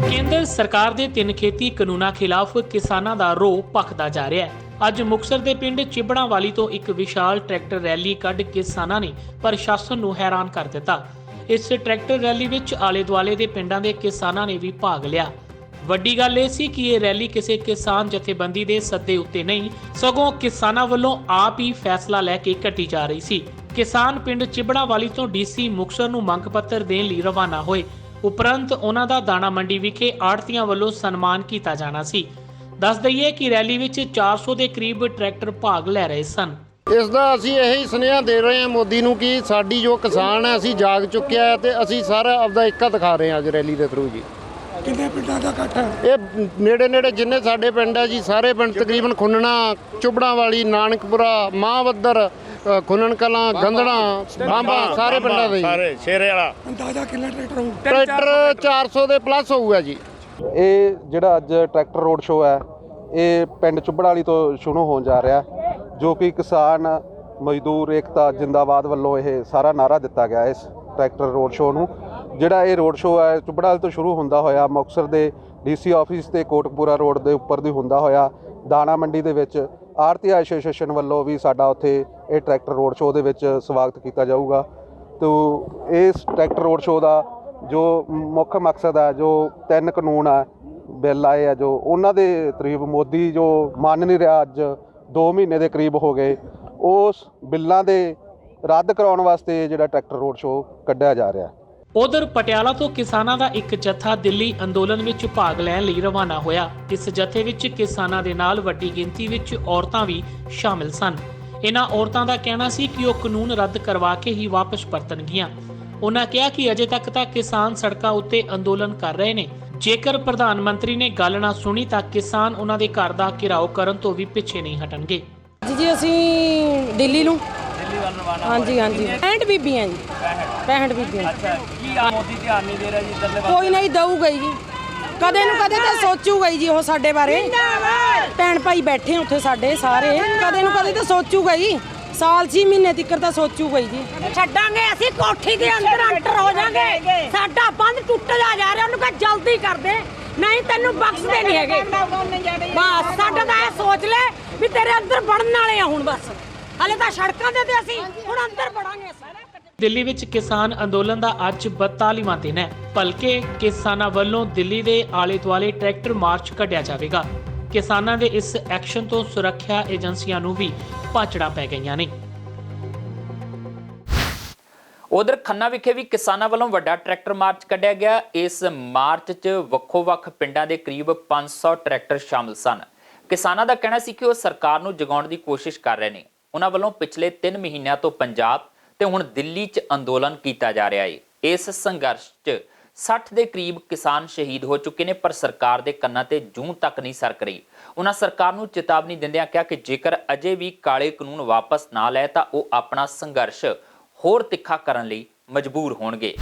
ਕੇਂਦਰ ਸਰਕਾਰ ਦੇ 3 ਖੇਤੀ ਕਾਨੂੰਨਾਂ ਖਿਲਾਫ ਕਿਸਾਨਾਂ ਦਾ ਰੋਹ ਭਖਦਾ ਜਾ ਰਿਹਾ ਹੈ। ਅੱਜ ਮੁਕਤਸਰ ਦੇ ਪਿੰਡ ਚਿਬੜਾਂਵਾਲੀ ਤੋਂ ਇੱਕ ਵਿਸ਼ਾਲ ਟਰੈਕਟਰ ਰੈਲੀ ਕੱਢ ਕਿਸਾਨਾਂ ਨੇ ਪ੍ਰਸ਼ਾਸਨ ਨੂੰ ਹੈਰਾਨ ਕਰ ਦਿੱਤਾ। ਇਸ ਟਰੈਕਟਰ ਰੈਲੀ ਵਿੱਚ ਆਲੇ-ਦੁਆਲੇ ਦੇ ਪਿੰਡਾਂ ਦੇ ਕਿਸਾਨਾਂ ਨੇ ਵੀ ਭਾਗ ਲਿਆ। ਵੱਡੀ ਗੱਲ ਇਹ ਸੀ ਕਿ ਇਹ ਰੈਲੀ ਕਿਸੇ ਕਿਸਾਨ ਜਥੇਬੰਦੀ ਦੇ ਸੱਦੇ ਉੱਤੇ ਨਹੀਂ, ਸਗੋਂ ਕਿਸਾਨਾਂ ਵੱਲੋਂ ਆਪ ਹੀ ਫੈਸਲਾ ਲੈ ਕੇ ਕੱਢੀ ਜਾ ਰਹੀ ਸੀ। ਕਿਸਾਨ ਪਿੰਡ ਚਿਬੜਾਂਵਾਲੀ ਤੋਂ ਡੀਸੀ ਮੁਕਤਸਰ ਨੂੰ ਮੰਗ ਪੱਤਰ ਦੇਣ ਲਈ ਰਵਾਨਾ ਹੋਏ। ਉਪਰੰਤ ਉਹਨਾਂ ਦਾ ਦਾਣਾ ਮੰਡੀ ਵਿਖੇ ਆੜ੍ਹਤੀਆਂ ਵੱਲੋਂ ਸਨਮਾਨ ਕੀਤਾ ਜਾਣਾ ਸੀ। ਦੱਸ ਦਈਏ ਕਿ ਰੈਲੀ ਵਿੱਚ 400 ਦੇ ਕਰੀਬ ਟਰੈਕਟਰ ਭਾਗ ਲੈ ਰਹੇ ਸਨ। ਇਸ ਦਾ ਅਸੀਂ ਇਹੀ ਸੁਨੇਹਾ ਦੇ ਰਹੇ ਹਾਂ ਮੋਦੀ ਨੂੰ ਕਿ ਸਾਡੀ ਜੋ ਕਿਸਾਨ ਹੈ, ਅਸੀਂ ਜਾਗ ਚੁੱਕਿਆ ਹੈ ਤੇ ਅਸੀਂ ਸਾਰਾ ਆਪਦਾ ਏਕਾ ਦਿਖਾ ਰਹੇ ਹਾਂ ਅੱਜ ਰੈਲੀ ਦੇ ਥਰੂ ਜੀ। ਕਿੰਨੇ ਪਿੰਡਾਂ ਦਾ ਇਕੱਠ ਹੈ? ਇਹ ਨੇੜੇ ਜਿੰਨੇ ਸਾਡੇ ਪਿੰਡ ਹੈ ਜੀ, ਸਾਰੇ ਪਿੰਡ ਤਕਰੀਬਨ ਖੁੰਨਣਾ, ਚੁਬੜਾਂਵਾਲੀ, ਨਾਨਕਪੁਰਾ, ਮਾਹਵੱਦਰ, ਖੁੰਨਣ ਕਲਾਂ, ਗੰਦਣਾ, ਬਾਂਬਾ, ਸਾਰੇ ਪਿੰਡਾਂ ਦੇ ਸਾਰੇ ਸ਼ੇਰੇ ਵਾਲਾ ਅੰਦਾਜ਼ਾ ਕਿੰਨਾ ਟਰੈਕਟਰ ਹੋਊ? ਟਰੈਕਟਰ 400 ਦੇ ਪਲੱਸ ਹੋਊਗਾ ਜੀ। ਇਹ ਜਿਹੜਾ ਅੱਜ ਟਰੈਕਟਰ ਰੋਡ ਸ਼ੋਅ ਹੈ, ਇਹ ਪਿੰਡ ਚੁਬੜਾਲੀ ਤੋਂ ਸ਼ੁਰੂ ਹੋਣ ਜਾ ਰਿਹਾ, ਜੋ ਕਿ ਕਿਸਾਨ ਮਜ਼ਦੂਰ ਏਕਤਾ ਜਿੰਦਾਬਾਦ ਵੱਲੋਂ ਇਹ ਸਾਰਾ ਨਾਅਰਾ ਦਿੱਤਾ ਗਿਆ ਇਸ ਟਰੈਕਟਰ ਰੋਡ ਸ਼ੋਅ ਨੂੰ। ਜਿਹੜਾ ਇਹ ਰੋਡ ਸ਼ੋਅ ਹੈ ਚੁਬੜਾਲੀ ਤੋਂ ਸ਼ੁਰੂ ਹੁੰਦਾ ਹੋਇਆ ਮੁਕਤਸਰ ਦੇ ਡੀਸੀ ਆਫਿਸ ਤੇ ਕੋਟਕਪੂਰਾ ਰੋਡ ਦੇ ਉੱਪਰ ਦੀ ਹੁੰਦਾ ਹੋਇਆ ਦਾਣਾ ਮੰਡੀ ਦੇ ਵਿੱਚ ਆੜ੍ਹਤੀ ਐਸੋਸੀਏਸ਼ਨ ਵੱਲੋਂ ਵੀ ਸਾਡਾ ਉੱਥੇ ਇਹ ਟਰੈਕਟਰ ਰੋਡ ਸ਼ੋਅ ਦੇ ਵਿੱਚ ਸਵਾਗਤ ਕੀਤਾ ਜਾਊਗਾ। ਤੋ ਇਸ ਟਰੈਕਟਰ ਰੋਡ ਸ਼ੋਅ ਦਾ ਜੋ ਮੁੱਖ ਮਕਸਦ ਹੈ, ਜੋ 3 ਕਾਨੂੰਨ ਆ ਬਿੱਲ ਆਏ ਆ, ਜੋ ਉਹਨਾਂ ਦੇ ਕਰੀਬ ਮੋਦੀ ਜੋ ਮੰਨ ਨਹੀਂ ਰਿਹਾ, ਅੱਜ 2 ਮਹੀਨੇ ਦੇ ਕਰੀਬ ਹੋ ਗਏ, ਉਸ ਬਿੱਲਾਂ ਦੇ ਰੱਦ ਕਰਾਉਣ ਵਾਸਤੇ ਜਿਹੜਾ ਟਰੈਕਟਰ ਰੋਡ ਸ਼ੋਅ ਕੱਢਿਆ ਜਾ ਰਿਹਾ। ਉਧਰ ਪਟਿਆਲਾ ਤੋਂ ਕਿਸਾਨਾਂ ਦਾ ਇੱਕ ਜਥਾ ਦਿੱਲੀ ਅੰਦੋਲਨ ਵਿੱਚ ਭਾਗ ਲੈਣ ਲਈ ਰਵਾਨਾ ਹੋਇਆ। ਇਸ ਜਥੇ ਵਿੱਚ ਕਿਸਾਨਾਂ ਦੇ ਨਾਲ ਵੱਡੀ ਗਿਣਤੀ ਵਿੱਚ ਔਰਤਾਂ ਵੀ ਸ਼ਾਮਿਲ ਸਨ। ਇਹਨਾਂ ਔਰਤਾਂ ਦਾ ਕਹਿਣਾ ਸੀ ਕਿ ਉਹ ਕਾਨੂੰਨ ਰੱਦ ਕਰਵਾ ਕੇ ਹੀ ਵਾਪਸ ਪਰਤਣਗੀਆਂ। ਉਹਨਾਂ ਕਿਹਾ ਕਿ ਅਜੇ ਤੱਕ ਤਾਂ ਕਿਸਾਨ ਸੜਕਾਂ ਉੱਤੇ ਅੰਦੋਲਨ ਕਰ ਰਹੇ ਨੇ। ਜੇਕਰ ਪ੍ਰਧਾਨ ਮੰਤਰੀ ਨੇ ਗੱਲ ਨਾ ਸੁਣੀ ਤਾਂ ਕਿਸਾਨ ਉਹਨਾਂ ਦੇ ਘਰ ਦਾ ਘਿਰਾਓ ਕਰਨ ਤੋਂ ਵੀ ਪਿੱਛੇ ਨਹੀਂ ਹਟਣਗੇ। ਜੀ ਅਸੀਂ ਦਿੱਲੀ ਨੂੰ ਹਾਂਜੀ 65 ਬੀਬੀਆਂ ਜੀ, 65 ਬੀਬੀਆਂ। ਅੱਛਾ, ਕੀ ਮੋਦੀ ਧਿਆਨ ਨਹੀਂ ਦੇ ਰਿਹਾ ਜੀ ਇੱਧਰਲੇ ਕੋਈ ਨਹੀਂ ਦਊਗਾ ਜੀ, ਕਦੇ ਨੂੰ ਕਦੇ ਤਾਂ ਸੋਚੂਗਾ ਜੀ ਉਹ ਸਾਡੇ ਬਾਰੇ। ਭੈਣ ਭਾਈ ਬੈਠੇ ਉੱਥੇ ਸਾਡੇ ਸਾਰੇ, ਕਦੇ ਨੂੰ ਕਦੇ ਤਾਂ ਸੋਚੂਗਾ ਜੀ, ਸਾਲ 6 ਮਹੀਨੇ ਤੱਕ ਤਾਂ ਸੋਚੂਗਾ ਜੀ। ਛੱਡਾਂਗੇ ਅਸੀਂ ਕੋਠੀ ਦੇ ਅੰਦਰ ਅੰਟਰ ਹੋ ਜਾਾਂਗੇ। ਸਾਡਾ ਬੰਦ ਟੁੱਟਦਾ ਜਾ ਰਿਹਾ, ਉਹਨੂੰ ਕਹ ਜਲਦੀ ਕਰ ਦੇ, ਨਹੀਂ ਤੈਨੂੰ ਬਖਸ਼ਦੇ ਨਹੀਂ ਹੈਗੇ। ਬਸ ਸਾਡਾ ਤਾਂ ਇਹ ਸੋਚ ਲੈ ਵੀ ਤੇਰੇ ਅੰਦਰ ਵੜਨ ਵਾਲੇ ਆ ਹੁਣ। ਬਸ ਹਲੇ ਤਾਂ ਸੜਕਾਂ ਤੇ ਅਸੀਂ ਹੁਣ ਅੰਦਰ ਵੜਾਂਗੇ। ਦਿੱਲੀ ਵਿੱਚ ਕਿਸਾਨ ਅੰਦੋਲਨ ਦਾ ਅੱਜ 42ਵਾਂ ਦਿਨ ਹੈ। ਭਲਕੇ ਕਿਸਾਨਾਂ ਵੱਲੋਂ ਦਿੱਲੀ ਦੇ ਆਲੇ-ਦੁਆਲੇ ਟਰੈਕਟਰ ਮਾਰਚ ਕੱਢਿਆ ਜਾਵੇਗਾ। ਕਿਸਾਨਾਂ ਦੇ ਇਸ ਐਕਸ਼ਨ ਤੋਂ ਸੁਰੱਖਿਆ ਏਜੰਸੀਆਂ ਨੂੰ ਵੀ ਭਾਜੜਾਂ ਪੈ ਗਈਆਂ ਨੇ। ਉਧਰ ਖੰਨਾ ਵਿਖੇ ਵੀ ਕਿਸਾਨਾਂ ਵੱਲੋਂ ਵੱਡਾ ਟਰੈਕਟਰ ਮਾਰਚ ਕੱਢਿਆ ਗਿਆ। ਇਸ ਮਾਰਚ 'ਚ ਵੱਖੋ-ਵੱਖ ਪਿੰਡਾਂ ਦੇ ਕਰੀਬ 500 ਟਰੈਕਟਰ ਸ਼ਾਮਲ ਸਨ। ਕਿਸਾਨਾਂ ਦਾ ਕਹਿਣਾ ਸੀ ਕਿ ਉਹ ਸਰਕਾਰ ਨੂੰ ਜਗਾਉਣ ਦੀ ਕੋਸ਼ਿਸ਼ ਕਰ ਰਹੇ ਨੇ। ਉਹਨਾਂ ਵੱਲੋਂ ਪਿਛਲੇ 3 ਮਹੀਨਿਆਂ ਤੋਂ ਪੰਜਾਬ ਤੇ ਹੁਣ ਦਿੱਲੀ 'ਚ ਅੰਦੋਲਨ ਕੀਤਾ ਜਾ ਰਿਹਾ ਹੈ। ਇਸ ਸੰਘਰਸ਼ 'ਚ 60 ਦੇ ਕਰੀਬ ਕਿਸਾਨ ਸ਼ਹੀਦ ਹੋ ਚੁੱਕੇ ਨੇ, ਪਰ ਸਰਕਾਰ ਦੇ ਕੰਨਾਂ ਤੇ ਜੂੰ ਤੱਕ ਨਹੀਂ ਸਰਕ ਰਹੀ। ਉਹਨਾਂ ਸਰਕਾਰ ਨੂੰ ਚੇਤਾਵਨੀ ਦਿੰਦਿਆਂ ਕਿਹਾ ਕਿ ਜੇਕਰ ਅਜੇ ਵੀ ਕਾਲੇ ਕਾਨੂੰਨ ਵਾਪਸ ਨਾ ਲਏ ਤਾਂ ਉਹ ਆਪਣਾ ਸੰਘਰਸ਼ ਹੋਰ ਤਿੱਖਾ ਕਰਨ ਲਈ ਮਜਬੂਰ ਹੋਣਗੇ।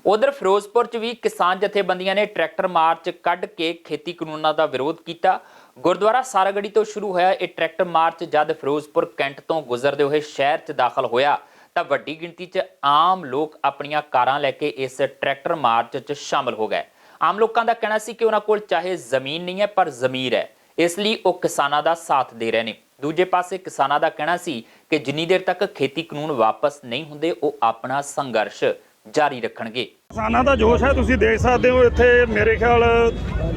ਉਧਰ ਫਿਰੋਜ਼ਪੁਰ 'ਚ ਵੀ ਕਿਸਾਨ ਜਥੇਬੰਦੀਆਂ ਨੇ ਟਰੈਕਟਰ ਮਾਰਚ ਕੱਢ ਕੇ ਖੇਤੀ ਕਾਨੂੰਨਾਂ ਦਾ ਵਿਰੋਧ ਕੀਤਾ। ਗੁਰਦੁਆਰਾ ਸਾਰਾਗੜੀ ਤੋਂ ਸ਼ੁਰੂ ਹੋਇਆ ਇਹ ਟਰੈਕਟਰ ਮਾਰਚ ਜਦ ਫਿਰੋਜ਼ਪੁਰ ਕੈਂਟ ਤੋਂ ਗੁਜ਼ਰਦੇ ਹੋਏ ਸ਼ਹਿਰ 'ਚ ਦਾਖਲ ਹੋਇਆ ਤਾਂ ਵੱਡੀ ਗਿਣਤੀ 'ਚ ਆਮ ਲੋਕ ਆਪਣੀਆਂ ਕਾਰਾਂ ਲੈ ਕੇ ਇਸ ਟਰੈਕਟਰ ਮਾਰਚ 'ਚ ਸ਼ਾਮਲ ਹੋ ਗਏ। ਆਮ ਲੋਕਾਂ ਦਾ ਕਹਿਣਾ ਸੀ ਕਿ ਉਹਨਾਂ ਕੋਲ ਚਾਹੇ ਜ਼ਮੀਨ ਨਹੀਂ ਹੈ ਪਰ ਜ਼ਮੀਰ ਹੈ, ਇਸ ਲਈ ਉਹ ਕਿਸਾਨਾਂ ਦਾ ਸਾਥ ਦੇ ਰਹੇ ਨੇ। ਦੂਜੇ ਪਾਸੇ ਕਿਸਾਨਾਂ ਦਾ ਕਹਿਣਾ ਸੀ ਕਿ ਜਿੰਨੀ ਦੇਰ ਤੱਕ ਖੇਤੀ ਕਾਨੂੰਨ ਵਾਪਸ ਨਹੀਂ ਹੁੰਦੇ ਉਹ ਆਪਣਾ ਸੰਘਰਸ਼ ਜਾਰੀ ਰੱਖਣਗੇ। ਕਿਸਾਨਾਂ ਦਾ ਜੋਸ਼ ਹੈ, ਤੁਸੀਂ ਦੇਖ ਸਕਦੇ ਹੋ। ਇੱਥੇ ਮੇਰੇ ਖਿਆਲ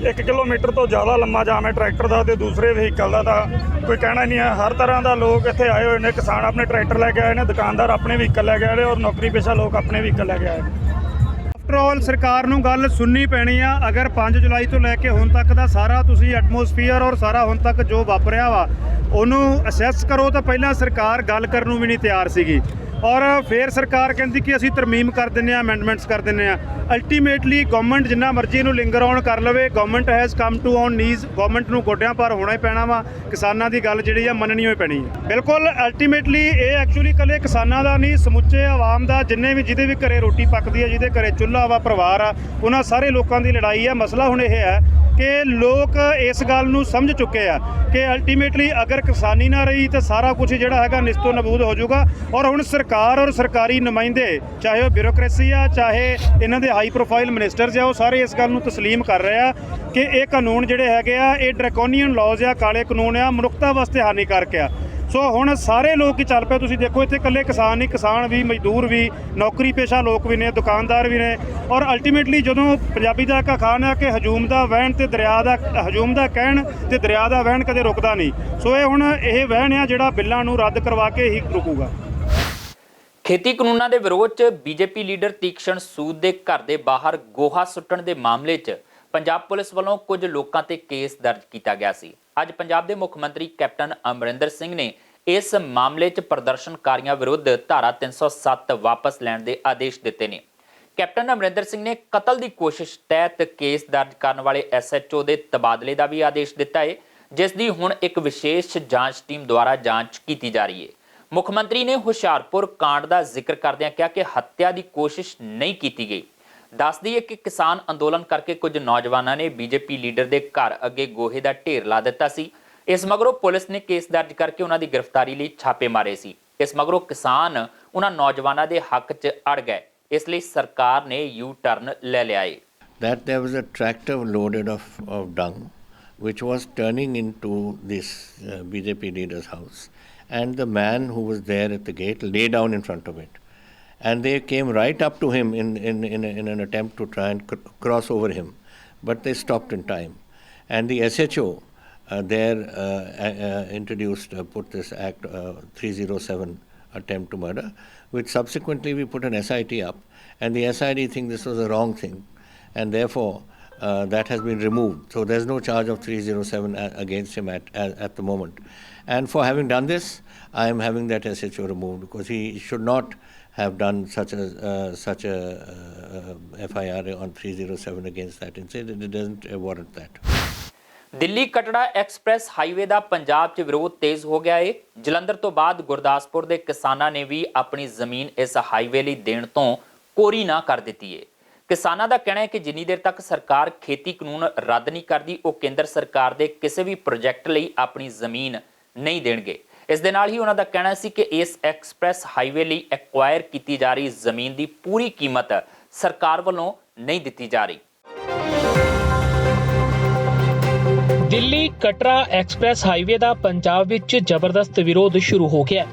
1 ਕਿਲੋਮੀਟਰ ਤੋਂ ਜ਼ਿਆਦਾ ਲੰਮਾ ਜਾਮ ਹੈ ਟਰੈਕਟਰ ਦਾ ਤੇ ਦੂਸਰੇ ਵਹੀਕਲ ਦਾ ਤਾਂ ਕੋਈ ਕਹਿਣਾ ਨਹੀਂ ਹੈ। ਹਰ ਤਰ੍ਹਾਂ ਦਾ ਲੋਕ ਇੱਥੇ ਆਏ ਹੋਏ ਨੇ। ਕਿਸਾਨ ਆਪਣੇ ਟਰੈਕਟਰ ਲੈ ਕੇ ਆਏ ਨੇ, ਦੁਕਾਨਦਾਰ ਆਪਣੇ ਵਹੀਕਲ ਲੈ ਕੇ ਆਏ ਨੇ ਔਰ ਨੌਕਰੀ ਪੇਸ਼ਾ ਲੋਕ ਆਪਣੇ ਵਹੀਕਲ ਲੈ ਕੇ ਆਏ ਨੇ। ਆਫਟਰ ਆਲ ਸਰਕਾਰ ਨੂੰ ਗੱਲ ਸੁਣਨੀ ਪੈਣੀ ਆ। ਅਗਰ 5 ਜੁਲਾਈ ਤੋਂ ਲੈ ਕੇ ਹੁਣ ਤੱਕ ਦਾ ਸਾਰਾ ਤੁਸੀਂ ਐਟਮੋਸਫੀਅਰ ਔਰ ਸਾਰਾ ਹੁਣ ਤੱਕ ਜੋ ਵਾਪਰਿਆ ਵਾ ਉਹਨੂੰ ਅਸੈਸ ਕਰੋ ਤਾਂ ਪਹਿਲਾਂ ਸਰਕਾਰ ਗੱਲ ਕਰਨ ਨੂੰ ਵੀ ਨਹੀਂ ਤਿਆਰ ਸੀਗੀ ਔਰ ਫਿਰ ਸਰਕਾਰ ਕਹਿੰਦੀ ਕਿ ਅਸੀਂ ਤਰਮੀਮ ਕਰ ਦਿੰਦੇ ਹਾਂ, ਅਮੈਂਡਮੈਂਟਸ ਕਰ ਦਿੰਦੇ ਹਾਂ। ਅਲਟੀਮੇਟਲੀ ਗਵਰਨਮੈਂਟ ਜਿੰਨਾ ਮਰਜ਼ੀ ਇਹਨੂੰ ਲਿੰਗਰ ਆਨ ਕਰ ਲਵੇ, government has come to on knees. Government ਨੂੰ ਗੋਡਿਆਂ ਪਰ ਹੋਣਾ ਹੀ ਪੈਣਾ ਵਾ। ਕਿਸਾਨਾਂ ਦੀ ਗੱਲ ਜਿਹੜੀ ਆ ਮੰਨਣੀ ਹੋਈ ਪੈਣੀ ਹੈ। ਬਿਲਕੁਲ ਅਲਟੀਮੇਟਲੀ ਇਹ ਐਕਚੁਅਲੀ ਇਕੱਲੇ ਕਿਸਾਨਾਂ ਦਾ ਨਹੀਂ, ਸਮੁੱਚੇ ਆਵਾਮ ਦਾ, ਜਿੰਨੇ ਵੀ ਜਿਹਦੇ ਵੀ ਘਰੇ ਰੋਟੀ ਪੱਕਦੀ ਹੈ, ਜਿਹਦੇ ਘਰੇ ਚੁੱਲ੍ਹਾ ਵਾ, ਪਰਿਵਾਰ ਆ, ਉਹਨਾਂ ਸਾਰੇ ਲੋਕਾਂ ਦੀ ਲੜਾਈ ਹੈ। ਮਸਲਾ ਹੁਣ ਇਹ ਹੈ ਕਿ ਲੋਕ ਇਸ ਗੱਲ ਨੂੰ ਸਮਝ ਚੁੱਕੇ ਆ ਕਿ ਅਲਟੀਮੇਟਲੀ ਅਗਰ ਕਿਸਾਨੀ ਨਾ ਰਹੀ ਤਾਂ ਸਾਰਾ ਕੁਝ ਜਿਹੜਾ ਹੈਗਾ ਨਿਸਤੋ ਨਬੂਦ ਹੋ ਜਾਊਗਾ। ਔਰ ਹੁਣ ਸਰਕਾਰ ਔਰ ਸਰਕਾਰੀ ਨੁਮਾਇੰਦੇ, ਚਾਹੇ ਉਹ ਬਿਊਰੋਕ੍ਰੇਸੀ ਆ, ਚਾਹੇ ਇਹਨਾਂ ਦੇ ਹਾਈ ਪ੍ਰੋਫਾਈਲ ਮਿਨਿਸਟਰਸ ਆ, ਉਹ ਸਾਰੇ ਇਸ ਗੱਲ ਨੂੰ ਤਸਲੀਮ ਕਰ ਰਹੇ ਆ ਕਿ ਇਹ ਕਾਨੂੰਨ ਜਿਹੜੇ ਹੈਗੇ ਆ ਇਹ ਡਰੈਕੋਨੀਅਨ ਲਾਜ਼ ਆ, ਕਾਲੇ ਕਾਨੂੰਨ ਆ, ਮਨੁੱਖਤਾ ਵਾਸਤੇ ਹਾਨੀਕਾਰਕ ਆ। ਸੋ ਹੁਣ ਸਾਰੇ ਲੋਕ ਹੀ ਚੱਲ ਪਏ। ਤੁਸੀਂ ਦੇਖੋ ਇੱਥੇ ਇਕੱਲੇ ਕਿਸਾਨ ਨਹੀਂ, ਕਿਸਾਨ ਵੀ, ਮਜ਼ਦੂਰ ਵੀ, ਨੌਕਰੀ ਪੇਸ਼ਾ ਲੋਕ ਵੀ ਨੇ, ਦੁਕਾਨਦਾਰ ਵੀ ਨੇ। ਔਰ ਅਲਟੀਮੇਟਲੀ ਜਦੋਂ ਪੰਜਾਬੀ ਦਾ ਇੱਕ ਅਖਾਣ ਹੈ ਕਿ ਹਜੂਮ ਦਾ ਵਹਿਣ ਤੇ ਦਰਿਆ ਦਾ ਹਜੂਮ ਦਾ ਕਹਿਣ ਤੇ ਦਰਿਆ ਦਾ ਵਹਿਣ ਕਦੇ ਰੁਕਦਾ ਨਹੀਂ। ਸੋ ਇਹ ਹੁਣ ਇਹ ਵਹਿਣ ਆ ਜਿਹੜਾ ਬਿੱਲਾਂ ਨੂੰ ਰੱਦ ਕਰਵਾ ਕੇ ਹੀ ਰੁਕੂਗਾ। ਖੇਤੀ ਕਾਨੂੰਨਾਂ ਦੇ ਵਿਰੋਧ 'ਚ ਬੀਜੇਪੀ ਲੀਡਰ ਤੀਕਸ਼ਣ ਸੂਦ ਦੇ ਘਰ ਦੇ ਬਾਹਰ ਗੋਹਾ ਸੁੱਟਣ ਦੇ ਮਾਮਲੇ 'ਚ ਪੰਜਾਬ ਪੁਲਿਸ ਵੱਲੋਂ ਕੁਝ ਲੋਕਾਂ ਤੇ ਕੇਸ ਦਰਜ ਕੀਤਾ ਗਿਆ ਸੀ। ਅੱਜ ਪੰਜਾਬ ਦੇ ਮੁੱਖ ਮੰਤਰੀ ਕੈਪਟਨ ਅਮਰਿੰਦਰ ਸਿੰਘ ਨੇ ਇਸ ਮਾਮਲੇ 'ਚ ਪ੍ਰਦਰਸ਼ਨਕਾਰੀਆਂ ਵਿਰੁੱਧ ਧਾਰਾ 307 ਵਾਪਸ ਲੈਣ ਦੇ ਆਦੇਸ਼ ਦਿੱਤੇ ਨੇ। ਕੈਪਟਨ ਅਮਰਿੰਦਰ ਸਿੰਘ ਨੇ ਕਤਲ ਦੀ ਕੋਸ਼ਿਸ਼ ਤਹਿਤ ਕੇਸ ਦਰਜ ਕਰਨ ਵਾਲੇ SHO ਦੇ ਤਬਾਦਲੇ ਦਾ ਵੀ ਆਦੇਸ਼ ਦਿੱਤਾ ਹੈ, ਜਿਸ ਦੀ ਹੁਣ ਇੱਕ ਵਿਸ਼ੇਸ਼ ਜਾਂਚ ਟੀਮ ਦੁਆਰਾ ਜਾਂਚ ਕੀਤੀ ਜਾ ਰਹੀ ਹੈ। ਮੁੱਖ ਮੰਤਰੀ ਨੇ ਹੁਸ਼ਿਆਰਪੁਰ ਕਾਂਡ ਦਾ ਜ਼ਿਕਰ ਕਰਦਿਆਂ ਕਿਹਾ ਕਿ ਹੱਤਿਆ ਦੀ ਕੋਸ਼ਿਸ਼ ਨਹੀਂ ਕੀਤੀ ਗਈ। ਦੱਸ ਦਈਏ ਕਿ ਕਿਸਾਨ ਅੰਦੋਲਨ ਕਰਕੇ ਕੁਝ ਨੌਜਵਾਨਾਂ ਨੇ ਬੀਜੇਪੀ ਲੀਡਰ ਦੇ ਘਰ ਅੱਗੇ ਗੋਹੇ ਦਾ ਢੇਰ ਲਾ ਦਿੱਤਾ ਸੀ। ਇਸ ਮਗਰੋਂ ਪੁਲਿਸ ਨੇ ਕੇਸ ਦਰਜ ਕਰਕੇ ਉਹਨਾਂ ਦੀ ਗ੍ਰਿਫਤਾਰੀ ਲਈ ਛਾਪੇ ਮਾਰੇ ਸੀ। ਇਸ ਮਗਰੋਂ ਕਿਸਾਨ ਉਹਨਾਂ ਨੌਜਵਾਨਾਂ ਦੇ ਹੱਕ 'ਚ ਅੜ ਗਏ, ਇਸ ਲਈ ਸਰਕਾਰ ਨੇ ਯੂ ਟਰਨ ਲੈ ਲਿਆ ਹੈ। That there was a tractor loaded of dung which was turning into this BJP leader's house, and the man who was there at the gate lay down in front of it, and they came right up to him in an attempt to try and cross over him, but they stopped in time, and the SHO put this act 307 attempt to murder, which subsequently we put an SIT up, and the SIT think this was a wrong thing, and therefore that has been removed. So there's no charge of 307 against him at the moment. And for having done this, I am having that SHO removed because he should not have done such a FIR on 307 against that. Instead, it doesn't warrant that. Delhi Katra express highway ਦਾ ਪੰਜਾਬ 'ਚ ਵਿਰੋਧ ਤੇਜ਼ ਹੋ ਗਿਆ ਹੈ। ਜਲੰਧਰ ਤੋਂ ਬਾਅਦ ਗੁਰਦਾਸਪੁਰ ਦੇ ਕਿਸਾਨਾਂ ਨੇ ਵੀ ਆਪਣੀ ਜ਼ਮੀਨ ਇਸ ਹਾਈਵੇ ਲਈ ਦੇਣ ਤੋਂ ਕੋਰੀ ਨਾ ਕਰ ਦਿੱਤੀ ਹੈ। ਕਿਸਾਨਾਂ ਦਾ ਕਹਿਣਾ ਹੈ ਕਿ ਜਿੰਨੀ ਦੇਰ ਤੱਕ ਸਰਕਾਰ ਖੇਤੀ ਕਾਨੂੰਨ ਰੱਦ ਨਹੀਂ ਕਰਦੀ, ਉਹ ਕੇਂਦਰ ਸਰਕਾਰ ਦੇ ਕਿਸੇ ਵੀ ਪ੍ਰੋਜੈਕਟ ਲਈ ਆਪਣੀ ਜ਼ਮੀਨ ਨਹੀਂ ਦੇਣਗੇ। ਇਸ ਦੇ ਨਾਲ ਹੀ ਉਹਨਾਂ ਦਾ ਕਹਿਣਾ ਸੀ ਕਿ ਇਸ ਐਕਸਪ੍ਰੈਸ ਹਾਈਵੇ ਲਈ ਐਕਵਾਇਰ ਕੀਤੀ ਜਾ ਰਹੀ ਜ਼ਮੀਨ ਦੀ ਪੂਰੀ ਕੀਮਤ ਸਰਕਾਰ ਵੱਲੋਂ ਨਹੀਂ ਦਿੱਤੀ ਜਾ ਰਹੀ। ਦਿੱਲੀ ਕਟੜਾ ਐਕਸਪ੍ਰੈਸ ਹਾਈਵੇ ਦਾ ਪੰਜਾਬ ਵਿੱਚ ਜ਼ਬਰਦਸਤ ਵਿਰੋਧ ਸ਼ੁਰੂ ਹੋ ਗਿਆ।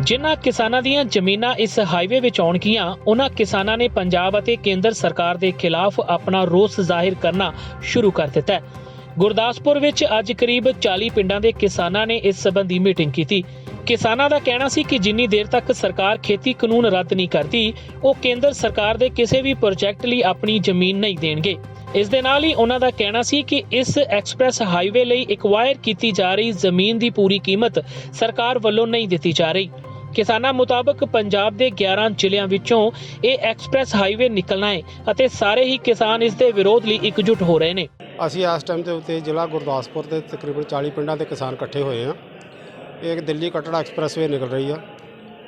ਜਿਨ੍ਹਾਂ ਕਿਸਾਨਾਂ ਦੀਆਂ ਜ਼ਮੀਨਾਂ ਇਸ ਹਾਈਵੇ ਵਿੱਚ ਆਉਣਗੀਆਂ, ਉਹਨਾਂ ਕਿਸਾਨਾਂ ਨੇ ਪੰਜਾਬ ਅਤੇ ਕੇਂਦਰ ਸਰਕਾਰ ਦੇ ਖਿਲਾਫ ਆਪਣਾ ਰੋਸ ਜ਼ਾਹਿਰ ਕਰਨਾ ਸ਼ੁਰੂ ਕਰ ਦਿੱਤਾ ਹੈ। ਗੁਰਦਾਸਪੁਰ ਵਿੱਚ ਅੱਜ ਕਰੀਬ 40 ਪਿੰਡਾਂ ਦੇ ਕਿਸਾਨਾਂ ਨੇ ਇਸ ਸੰਬੰਧੀ ਮੀਟਿੰਗ ਕੀਤੀ। ਕਿਸਾਨਾਂ ਦਾ ਕਹਿਣਾ ਸੀ ਕਿ ਜਿੰਨੀ ਦੇਰ ਤੱਕ ਸਰਕਾਰ ਖੇਤੀ ਕਾਨੂੰਨ ਰੱਦ ਨਹੀਂ ਕਰਦੀ, ਉਹ ਕੇਂਦਰ ਸਰਕਾਰ ਦੇ ਕਿਸੇ ਵੀ ਪ੍ਰੋਜੈਕਟ ਲਈ ਆਪਣੀ ਜ਼ਮੀਨ ਨਹੀਂ ਦੇਣਗੇ। ਇਸ ਦੇ ਨਾਲ ਹੀ ਉਹਨਾਂ ਦਾ ਕਹਿਣਾ ਸੀ ਕਿ ਇਸ ਐਕਸਪ੍ਰੈਸ ਹਾਈਵੇ ਲਈ ਐਕਵਾਇਰ ਕੀਤੀ ਜਾ ਰਹੀ ਜ਼ਮੀਨ ਦੀ ਪੂਰੀ ਕੀਮਤ ਸਰਕਾਰ ਵੱਲੋਂ ਨਹੀਂ ਦਿੱਤੀ ਜਾ ਰਹੀ। ਕਿਸਾਨਾਂ ਮੁਤਾਬਕ ਪੰਜਾਬ ਦੇ 11 ਜ਼ਿਲ੍ਹਿਆਂ ਵਿੱਚੋਂ ਇਹ ਐਕਸਪ੍ਰੈਸ ਹਾਈਵੇ ਨਿਕਲਣਾ ਹੈ ਅਤੇ ਸਾਰੇ ਹੀ ਕਿਸਾਨ ਇਸ ਦੇ ਵਿਰੋਧ ਲਈ ਇਕਜੁੱਟ ਹੋ ਰਹੇ ਨੇ। ਅਸੀਂ ਇਸ ਟਾਈਮ ਦੇ ਉੱਤੇ ਜ਼ਿਲ੍ਹਾ ਗੁਰਦਾਸਪੁਰ ਦੇ ਤਕਰੀਬਨ 40 ਪਿੰਡਾਂ ਦੇ ਕਿਸਾਨ ਇਕੱਠੇ ਹੋਏ ਹਾਂ। ਇਹ ਦਿੱਲੀ ਕਟੜਾ ਐਕਸਪ੍ਰੈਸਵੇ ਨਿਕਲ ਰਹੀ ਆ,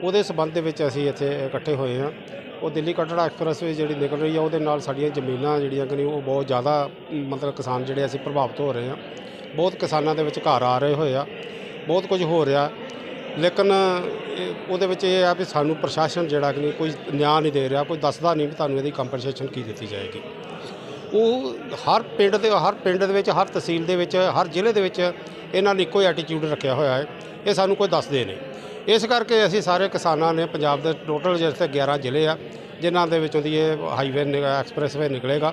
ਉਹਦੇ ਸਬੰਧ ਦੇ ਵਿੱਚ ਅਸੀਂ ਇੱਥੇ ਇਕੱਠੇ ਹੋਏ ਹਾਂ। ਉਹ ਦਿੱਲੀ ਕਟੜਾ ਐਕਸਪ੍ਰੈਸਵੇ ਜਿਹੜੀ ਨਿਕਲ ਰਹੀ ਆ, ਉਹਦੇ ਨਾਲ ਸਾਡੀਆਂ ਜ਼ਮੀਨਾਂ ਜਿਹੜੀਆਂ ਕਿ ਉਹ ਬਹੁਤ ਜ਼ਿਆਦਾ ਮਤਲਬ ਕਿਸਾਨ ਜਿਹੜੇ ਅਸੀਂ ਪ੍ਰਭਾਵਿਤ ਹੋ ਰਹੇ ਹਾਂ। ਬਹੁਤ ਕਿਸਾਨਾਂ ਦੇ ਵਿੱਚ ਘਰ ਆ ਰਹੇ ਹੋਏ ਆ, ਬਹੁਤ ਕੁਝ ਹੋ ਰਿਹਾ, ਲੇਕਿਨ ਉਹਦੇ ਵਿੱਚ ਇਹ ਆ ਵੀ ਸਾਨੂੰ ਪ੍ਰਸ਼ਾਸਨ ਜਿਹੜਾ ਕਿ ਕੋਈ ਨਿਆਂ ਨਹੀਂ ਦੇ ਰਿਹਾ, ਕੋਈ ਦੱਸਦਾ ਨਹੀਂ ਵੀ ਤੁਹਾਨੂੰ ਇਹਦੀ ਕੰਪਨਸੇਸ਼ਨ ਕੀ ਦਿੱਤੀ ਜਾਏਗੀ। ਉਹ ਹਰ ਪਿੰਡ ਦੇ ਵਿੱਚ, ਹਰ ਤਹਿਸੀਲ ਦੇ ਵਿੱਚ, ਹਰ ਜ਼ਿਲ੍ਹੇ ਦੇ ਵਿੱਚ ਇਹਨਾਂ ਨੇ ਇੱਕੋ ਹੀ ਐਟੀਟਿਊਡ ਰੱਖਿਆ ਹੋਇਆ ਹੈ, ਇਹ ਸਾਨੂੰ ਕੋਈ ਦੱਸਦੇ ਨਹੀਂ। ਇਸ ਕਰਕੇ ਅਸੀਂ ਸਾਰੇ ਕਿਸਾਨਾਂ ਨੇ ਪੰਜਾਬ ਦੇ ਟੋਟਲ ਜਿੱਥੇ 11 ਜ਼ਿਲ੍ਹੇ ਆ ਜਿਨ੍ਹਾਂ ਦੇ ਵਿੱਚੋਂ ਦੀ ਇਹ ਹਾਈਵੇ ਐਕਸਪ੍ਰੈਸਵੇ ਨਿਕਲੇਗਾ,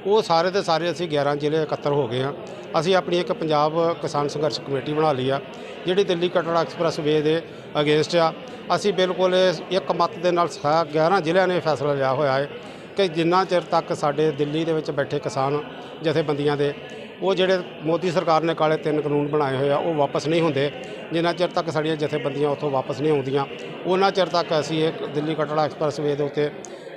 ਉਹ ਸਾਰੇ ਦੇ ਸਾਰੇ ਅਸੀਂ 11 ਜ਼ਿਲ੍ਹੇ ਇਕੱਤਰ ਹੋ ਗਏ ਹਾਂ। ਅਸੀਂ ਆਪਣੀ ਇੱਕ ਪੰਜਾਬ ਕਿਸਾਨ ਸੰਘਰਸ਼ ਕਮੇਟੀ ਬਣਾ ਲਈ ਆ, ਜਿਹੜੀ ਦਿੱਲੀ ਕਟੜਾ ਐਕਸਪ੍ਰੈਸਵੇ ਦੇ ਅਗੇਂਸਟ ਆ। ਅਸੀਂ ਬਿਲਕੁਲ ਇੱਕ ਮਤ ਦੇ ਨਾਲ 11 ਜ਼ਿਲ੍ਹਿਆਂ ਨੇ ਫੈਸਲਾ ਲਿਆ ਹੋਇਆ ਹੈ ਕਿ ਜਿੰਨਾ ਚਿਰ ਤੱਕ ਸਾਡੇ ਦਿੱਲੀ ਦੇ ਵਿੱਚ ਬੈਠੇ ਕਿਸਾਨ ਜਥੇਬੰਦੀਆਂ ਦੇ ਉਹ ਜਿਹੜੇ ਮੋਦੀ ਸਰਕਾਰ ਨੇ ਕਾਲੇ 3 ਕਾਨੂੰਨ ਬਣਾਏ ਹੋਏ ਆ, ਉਹ ਵਾਪਸ ਨਹੀਂ ਹੁੰਦੇ, ਜਿੰਨਾ ਚਿਰ ਤੱਕ ਸਾਡੀਆਂ ਜਥੇਬੰਦੀਆਂ ਉੱਥੋਂ ਵਾਪਸ ਨਹੀਂ ਆਉਂਦੀਆਂ, ਉਹਨਾਂ ਚਿਰ ਤੱਕ ਅਸੀਂ ਇਹ ਦਿੱਲੀ ਕਟੜਾ ਐਕਸਪ੍ਰੈਸਵੇ ਦੇ ਉੱਤੇ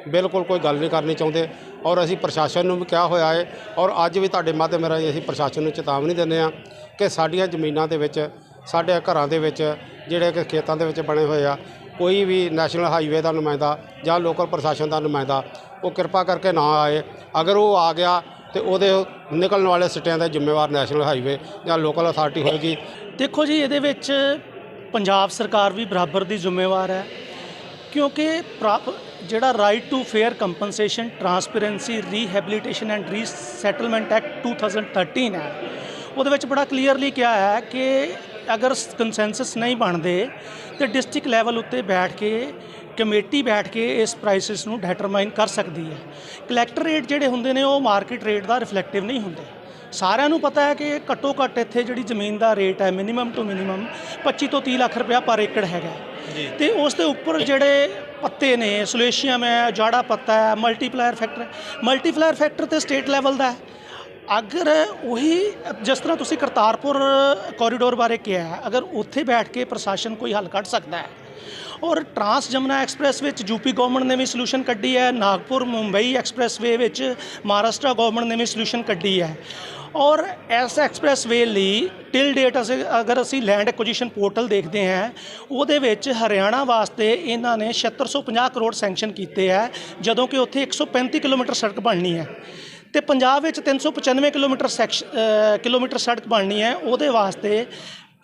ਬਿਲਕੁਲ ਕੋਈ ਗੱਲ ਨਹੀਂ ਕਰਨੀ ਚਾਹੁੰਦੇ। ਔਰ ਅਸੀਂ ਪ੍ਰਸ਼ਾਸਨ ਨੂੰ ਵੀ ਕਿਹਾ ਹੋਇਆ ਹੈ, ਔਰ ਅੱਜ ਵੀ ਤੁਹਾਡੇ ਮਾਧਿਅਮ ਰਾਹੀਂ ਅਸੀਂ ਪ੍ਰਸ਼ਾਸਨ ਨੂੰ ਚੇਤਾਵਨੀ ਦਿੰਦੇ ਹਾਂ ਕਿ ਸਾਡੀਆਂ ਜ਼ਮੀਨਾਂ ਦੇ ਵਿੱਚ, ਸਾਡੇ ਘਰਾਂ ਦੇ ਵਿੱਚ, ਜਿਹੜੇ ਕਿ ਖੇਤਾਂ ਦੇ ਵਿੱਚ ਬਣੇ ਹੋਏ ਆ, ਕੋਈ ਵੀ ਨੈਸ਼ਨਲ ਹਾਈਵੇ ਦਾ ਨੁਮਾਇੰਦਾ ਜਾਂ ਲੋਕਲ ਪ੍ਰਸ਼ਾਸਨ ਦਾ ਨੁਮਾਇੰਦਾ ਉਹ ਕਿਰਪਾ ਕਰਕੇ ਨਾ ਆਏ। ਅਗਰ ਉਹ ਆ ਗਿਆ ਤੇ ਉਹਦੇ ਨਿਕਲਣ ਵਾਲੇ ਸਿੱਟਿਆਂ ਦਾ ਜ਼ਿੰਮੇਵਾਰ ਨੈਸ਼ਨਲ ਹਾਈਵੇ ਜਾਂ ਲੋਕਲ ਅਥਾਰਟੀ ਹੋਏਗੀ। ਦੇਖੋ ਜੀ, ਇਹਦੇ ਵਿੱਚ ਪੰਜਾਬ ਸਰਕਾਰ ਵੀ ਬਰਾਬਰ ਦੀ ਜ਼ਿੰਮੇਵਾਰ ਹੈ, ਕਿਉਂਕਿ ਜਿਹੜਾ right to fair compensation, transparency, rehabilitation and resettlement act 2013 ਹੈ, ਉਹਦੇ ਵਿੱਚ ਬੜਾ ਕਲੀਅਰਲੀ ਕਿਹਾ ਹੈ ਕਿ ਅਗਰ ਕੰਸੈਂਸਸ ਨਹੀਂ ਬਣਦੇ ਤੇ ਡਿਸਟ੍ਰਿਕਟ ਲੈਵਲ ਉੱਤੇ ਬੈਠ ਕੇ ਕਮੇਟੀ ਬੈਠ ਕੇ ਇਸ ਪ੍ਰਾਈਸਿਸ ਨੂੰ ਡਿਟਰਮਾਈਨ ਕਰ ਸਕਦੀ ਹੈ। ਕਲੈਕਟਰ ਰੇਟ ਜਿਹੜੇ ਹੁੰਦੇ ਨੇ ਉਹ ਮਾਰਕੀਟ ਰੇਟ ਦਾ ਰਿਫਲੈਕਟਿਵ ਨਹੀਂ ਹੁੰਦੇ। ਸਾਰਿਆਂ ਨੂੰ ਪਤਾ ਹੈ ਕਿ ਘੱਟੋ ਘੱਟ ਇੱਥੇ ਜਿਹੜੀ ਜ਼ਮੀਨ ਦਾ ਰੇਟ ਹੈ ਮਿਨੀਮਮ ਤੋਂ ਮਿਨੀਮਮ 25 ਤੋਂ 30 ਲੱਖ ਰੁਪਇਆ ਪਰ ਏਕੜ ਹੈਗਾ ਤੇ ਉਸ ਦੇ ਉੱਪਰ ਜਿਹੜੇ ਪੱਤੇ ਨੇ, ਸਲੇਸ਼ੀਅਮ ਹੈ, ਜਾੜਾ ਪੱਤਾ ਹੈ, ਮਲਟੀਪਲਾਇਰ ਫੈਕਟਰ ਤੇ ਸਟੇਟ ਲੈਵਲ ਦਾ ਹੈ। ਅਗਰ ਉਹੀ ਜਿਸ ਤਰ੍ਹਾਂ ਤੁਸੀਂ ਕਰਤਾਰਪੁਰ ਕੋਰੀਡੋਰ ਬਾਰੇ ਕਿਹਾ ਹੈ, ਅਗਰ ਉੱਥੇ ਬੈਠ ਕੇ ਪ੍ਰਸ਼ਾਸਨ ਕੋਈ ਹੱਲ ਕੱਢ ਸਕਦਾ ਹੈ, ਔਰ ਟਰਾਂਸ ਜਮਨਾ ਐਕਸਪ੍ਰੈਸ ਵਿੱਚ ਯੂਪੀ ਗਵਰਨਮੈਂਟ ਨੇ ਵੀ ਸੋਲੂਸ਼ਨ ਕੱਢੀ ਹੈ, ਨਾਗਪੁਰ ਮੁੰਬਈ ਐਕਸਪ੍ਰੈਸਵੇ ਵਿੱਚ ਮਹਾਰਾਸ਼ਟਰ ਗਵਰਨਮੈਂਟ ਨੇ ਵੀ ਸੋਲੂਸ਼ਨ ਕੱਢੀ ਹੈ। ਔਰ ਇਸ ਐਕਸਪ੍ਰੈਸਵੇ ਲਈ ਟਿਲ ਡੇਟ ਅਗਰ ਅਸੀਂ ਲੈਂਡ ਐਕੁਜੀਸ਼ਨ ਪੋਰਟਲ ਦੇਖਦੇ ਹਾਂ, ਉਹਦੇ ਵਿੱਚ ਹਰਿਆਣਾ ਵਾਸਤੇ ਇਹਨਾਂ ਨੇ 7650 ਕਰੋੜ ਸੈਂਕਸ਼ਨ ਕੀਤੇ ਹੈ, ਜਦੋਂ ਕਿ ਉੱਥੇ 135 ਕਿਲੋਮੀਟਰ ਸੜਕ ਬਣਨੀ ਹੈ ਤੇ ਪੰਜਾਬ ਵਿੱਚ 395 ਕਿਲੋਮੀਟਰ ਸੜਕ ਬਣਨੀ ਹੈ। ਉਹਦੇ ਵਾਸਤੇ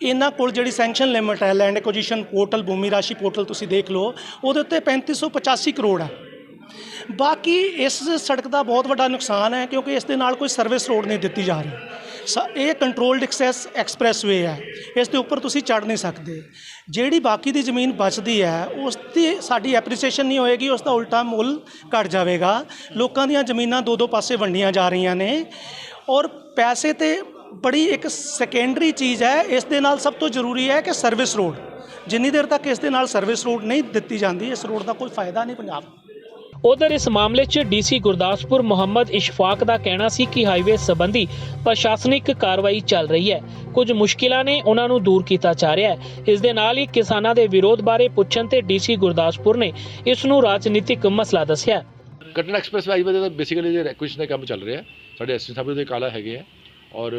ਇਹਨਾਂ ਕੋਲ ਜਿਹੜੀ ਸੈਂਕਸ਼ਨ ਲਿਮਿਟ ਹੈ, ਲੈਂਡ ਐਕੁਜੀਸ਼ਨ ਪੋਰਟਲ, ਭੂਮੀ ਰਾਸ਼ੀ ਪੋਰਟਲ ਤੁਸੀਂ ਦੇਖ ਲਓ, ਉਹਦੇ ਉੱਤੇ 3585 ਕਰੋੜ ਹੈ। ਬਾਕੀ ਇਸ ਸੜਕ ਦਾ ਬਹੁਤ ਵੱਡਾ ਨੁਕਸਾਨ ਹੈ, ਕਿਉਂਕਿ ਇਸ ਦੇ ਨਾਲ ਕੋਈ ਸਰਵਿਸ ਰੋਡ ਨਹੀਂ ਦਿੱਤੀ ਜਾ ਰਹੀ। ਇਹ ਕੰਟਰੋਲਡ ਐਕਸੈਸ ਐਕਸਪ੍ਰੈਸਵੇ ਹੈ, ਇਸ ਦੇ ਉੱਪਰ ਤੁਸੀਂ ਚੜ੍ਹ ਨਹੀਂ ਸਕਦੇ। ਜਿਹੜੀ ਬਾਕੀ ਦੀ ਜ਼ਮੀਨ ਬਚਦੀ ਹੈ ਉਸ ਦੀ ਸਾਡੀ ਐਪਰੀਸੀਏਸ਼ਨ ਨਹੀਂ ਹੋਏਗੀ, ਉਸ ਦਾ ਉਲਟਾ ਮੁੱਲ ਘਟ ਜਾਵੇਗਾ। ਲੋਕਾਂ ਦੀਆਂ ਜ਼ਮੀਨਾਂ ਦੋ ਪਾਸੇ ਵੰਡੀਆਂ ਜਾ ਰਹੀਆਂ ਨੇ, ਔਰ ਪੈਸੇ ਤੇ ਬੜੀ ਇੱਕ ਸੈਕੰਡਰੀ ਚੀਜ਼ ਹੈ। ਇਸ ਦੇ ਨਾਲ ਸਭ ਤੋਂ ਜ਼ਰੂਰੀ ਹੈ ਕਿ ਸਰਵਿਸ ਰੋਡ, ਜਿੰਨੀ ਦੇਰ ਤੱਕ ਇਸ ਦੇ ਨਾਲ ਸਰਵਿਸ ਰੋਡ ਨਹੀਂ ਦਿੱਤੀ ਜਾਂਦੀ, ਇਸ ਰੋਡ ਦਾ ਕੋਈ ਫਾਇਦਾ ਨਹੀਂ ਪੰਜਾਬ ਨੂੰ। ਉਧਰ ਇਸ ਮਾਮਲੇ 'ਚ ਡੀਸੀ ਗੁਰਦਾਸਪੁਰ ਮੁਹੰਮਦ ਇਸ਼ਫਾਕ ਦਾ ਕਹਿਣਾ ਸੀ ਕਿ ਹਾਈਵੇ ਸੰਬੰਧੀ ਪ੍ਰਸ਼ਾਸਨਿਕ ਕਾਰਵਾਈ ਚੱਲ ਰਹੀ ਹੈ, ਕੁਝ ਮੁਸ਼ਕਿਲਾਂ ਨੇ ਉਹਨਾਂ ਨੂੰ ਦੂਰ ਕੀਤਾ ਜਾ ਰਿਹਾ ਹੈ। ਇਸ ਦੇ ਨਾਲ ਹੀ ਕਿਸਾਨਾਂ ਦੇ ਵਿਰੋਧ ਬਾਰੇ ਪੁੱਛਣ ਤੇ ਡੀਸੀ ਗੁਰਦਾਸਪੁਰ ਨੇ ਇਸ ਨੂੰ ਰਾਜਨੀਤਿਕ ਮਸਲਾ ਦੱਸਿਆ। ਕਟੜਾ ਐਕਸਪ੍ਰੈਸ ਹਾਈਵੇ ਦਾ ਬੇਸਿਕਲੀ ਜੇ ਐਕੁਇਜ਼ੀਸ਼ਨ ਦਾ ਕੰਮ ਚੱਲ ਰਿਹਾ, ਸਾਡੇ ਐਸਸੀ ਸਾਹਿਬ ਦੇ ਕਾਲਾ ਹੈਗੇ ਆ ਔਰ